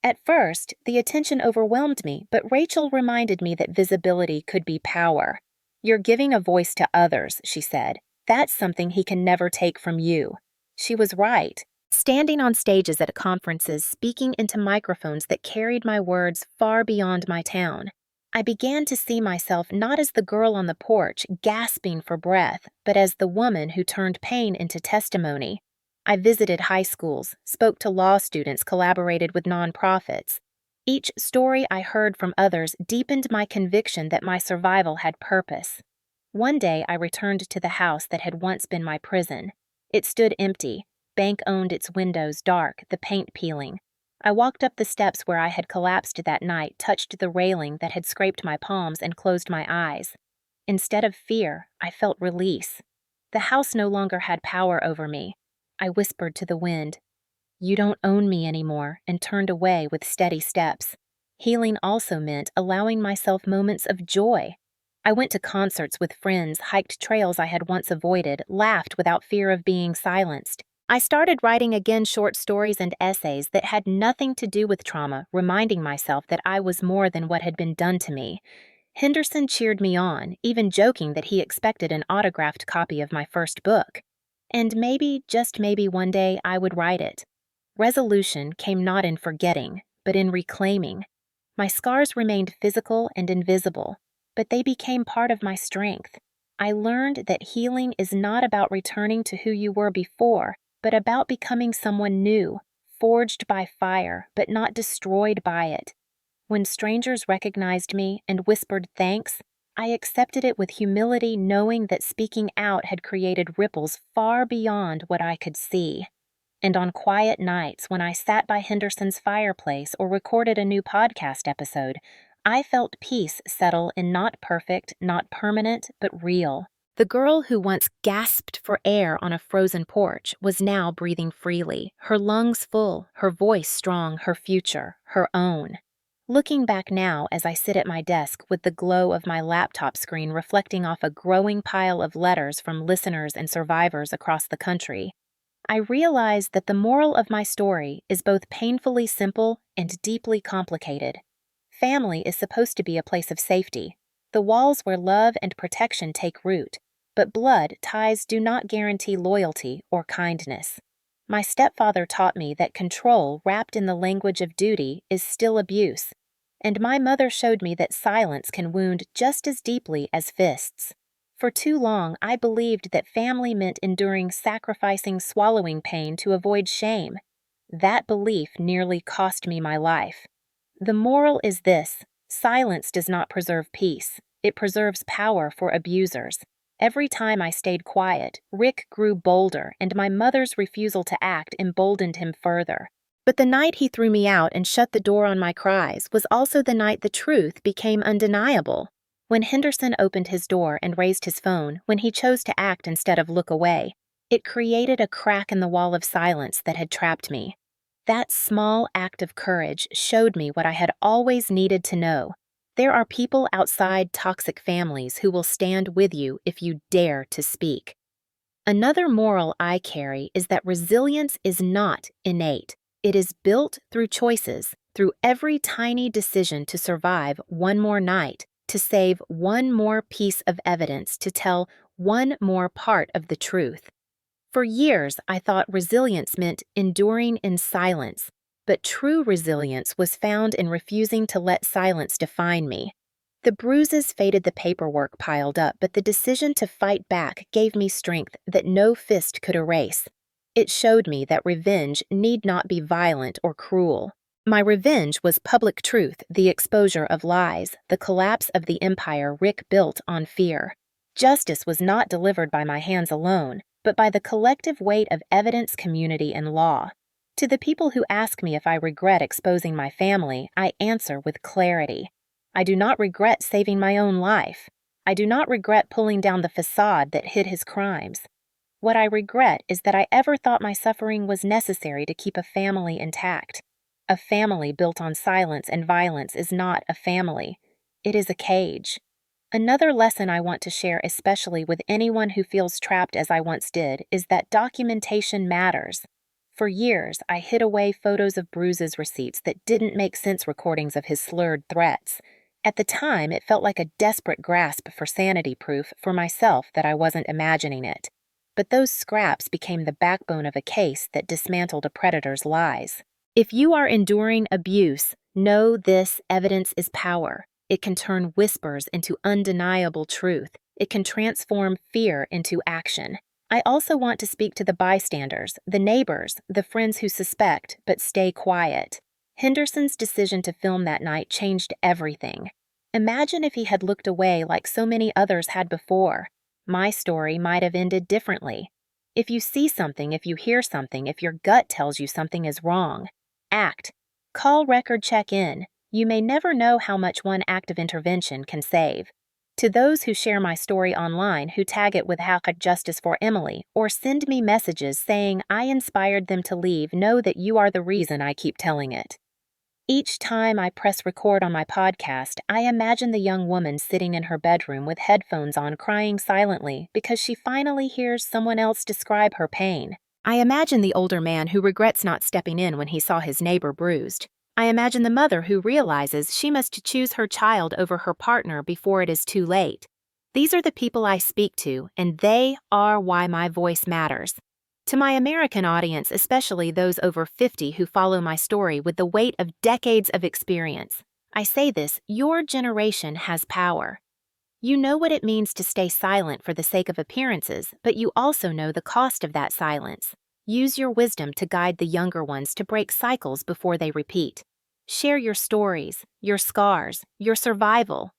At first, the attention overwhelmed me, but Rachel reminded me that visibility could be power. "You're giving a voice to others," she said. "That's something he can never take from you." She was right. Standing on stages at conferences, speaking into microphones that carried my words far beyond my town, I began to see myself not as the girl on the porch gasping for breath, but as the woman who turned pain into testimony. I visited high schools, spoke to law students, collaborated with nonprofits. Each story I heard from others deepened my conviction that my survival had purpose. One day I returned to the house that had once been my prison. It stood empty. Bank owned its windows, dark, the paint peeling. I walked up the steps where I had collapsed that night, touched the railing that had scraped my palms, and closed my eyes. Instead of fear, I felt release. The house no longer had power over me. I whispered to the wind, "You don't own me anymore," and turned away with steady steps. Healing also meant allowing myself moments of joy. I went to concerts with friends, hiked trails I had once avoided, laughed without fear of being silenced. I started writing again short stories and essays that had nothing to do with trauma, reminding myself that I was more than what had been done to me. Henderson cheered me on, even joking that he expected an autographed copy of my first book. And maybe, just maybe one day, I would write it. Resolution came not in forgetting, but in reclaiming. My scars remained physical and invisible, but they became part of my strength. I learned that healing is not about returning to who you were before, but about becoming someone new, forged by fire, but not destroyed by it. When strangers recognized me and whispered thanks, I accepted it with humility, knowing that speaking out had created ripples far beyond what I could see. And on quiet nights, when I sat by Henderson's fireplace or recorded a new podcast episode, I felt peace settle in, not perfect, not permanent, but real. The girl who once gasped for air on a frozen porch was now breathing freely, her lungs full, her voice strong, her future, her own. Looking back now as I sit at my desk with the glow of my laptop screen reflecting off a growing pile of letters from listeners and survivors across the country, I realize that the moral of my story is both painfully simple and deeply complicated. Family is supposed to be a place of safety, the walls where love and protection take root, but blood ties do not guarantee loyalty or kindness. My stepfather taught me that control wrapped in the language of duty is still abuse, and my mother showed me that silence can wound just as deeply as fists. For too long, I believed that family meant enduring, sacrificing, swallowing pain to avoid shame. That belief nearly cost me my life. The moral is this: silence does not preserve peace, it preserves power for abusers. Every time I stayed quiet, Rick grew bolder, and my mother's refusal to act emboldened him further. But the night he threw me out and shut the door on my cries was also the night the truth became undeniable. When Henderson opened his door and raised his phone, when he chose to act instead of look away, it created a crack in the wall of silence that had trapped me. That small act of courage showed me what I had always needed to know. There are people outside toxic families who will stand with you if you dare to speak. Another moral I carry is that resilience is not innate. It is built through choices, through every tiny decision to survive one more night, to save one more piece of evidence, to tell one more part of the truth. For years, I thought resilience meant enduring in silence, but true resilience was found in refusing to let silence define me. The bruises faded, the paperwork piled up, but the decision to fight back gave me strength that no fist could erase. It showed me that revenge need not be violent or cruel. My revenge was public truth, the exposure of lies, the collapse of the empire Rick built on fear. Justice was not delivered by my hands alone, but by the collective weight of evidence, community, and law. To the people who ask me if I regret exposing my family, I answer with clarity. I do not regret saving my own life. I do not regret pulling down the facade that hid his crimes. What I regret is that I ever thought my suffering was necessary to keep a family intact. A family built on silence and violence is not a family. It is a cage. Another lesson I want to share, especially with anyone who feels trapped as I once did, is that documentation matters. For years, I hid away photos of bruises, receipts that didn't make sense, recordings of his slurred threats. At the time, it felt like a desperate grasp for sanity proof for myself that I wasn't imagining it. But those scraps became the backbone of a case that dismantled a predator's lies. If you are enduring abuse, know this: evidence is power. It can turn whispers into undeniable truth. It can transform fear into action. I also want to speak to the bystanders, the neighbors, the friends who suspect but stay quiet. Henderson's decision to film that night changed everything. Imagine if he had looked away like so many others had before. My story might have ended differently. If you see something, if you hear something, if your gut tells you something is wrong, act. Call record, check in. You may never know how much one act of intervention can save. To those who share my story online, who tag it with #Justice for Emily, or send me messages saying I inspired them to leave, know that you are the reason I keep telling it. Each time I press record on my podcast, I imagine the young woman sitting in her bedroom with headphones on, crying silently because she finally hears someone else describe her pain. I imagine the older man who regrets not stepping in when he saw his neighbor bruised. I imagine the mother who realizes she must choose her child over her partner before it is too late. These are the people I speak to, and they are why my voice matters. To my American audience, especially those over 50 who follow my story with the weight of decades of experience, I say this: your generation has power. You know what it means to stay silent for the sake of appearances, but you also know the cost of that silence. Use your wisdom to guide the younger ones to break cycles before they repeat. Share your stories, your scars, your survival.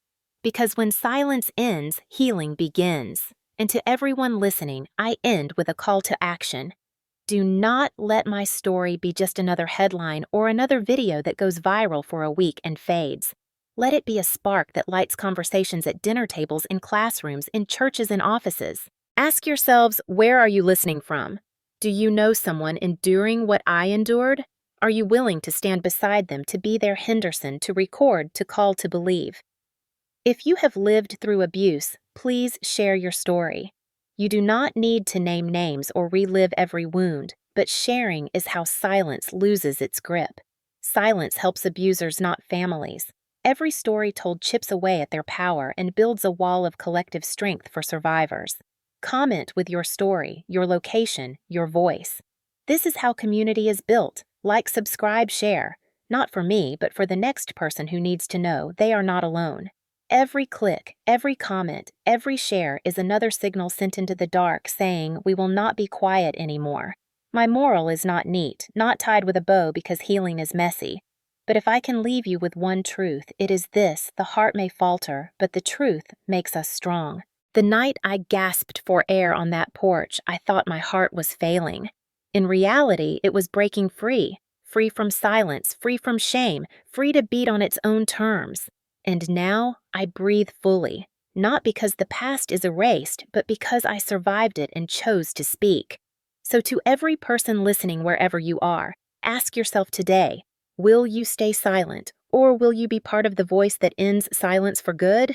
Because when silence ends, healing begins. And to everyone listening, I end with a call to action. Do not let my story be just another headline or another video that goes viral for a week and fades. Let it be a spark that lights conversations at dinner tables, in classrooms, in churches and offices. Ask yourselves, where are you listening from? Do you know someone enduring what I endured? Are you willing to stand beside them, to be their Henderson, to record, to call to believe? If you have lived through abuse, please share your story. You do not need to name names or relive every wound, but sharing is how silence loses its grip. Silence helps abusers, not families. Every story told chips away at their power and builds a wall of collective strength for survivors. Comment with your story, your location, your voice. This is how community is built. Like, subscribe, share. Not for me, but for the next person who needs to know they are not alone. Every click, every comment, every share is another signal sent into the dark saying we will not be quiet anymore. My moral is not neat, not tied with a bow because healing is messy. But if I can leave you with one truth, it is this: the heart may falter, but the truth makes us strong. The night I gasped for air on that porch, I thought my heart was failing. In reality, it was breaking free. Free from silence, free from shame, free to beat on its own terms. And now I breathe fully, not because the past is erased, but because I survived it and chose to speak. So to every person listening wherever you are, ask yourself today, will you stay silent, or will you be part of the voice that ends silence for good?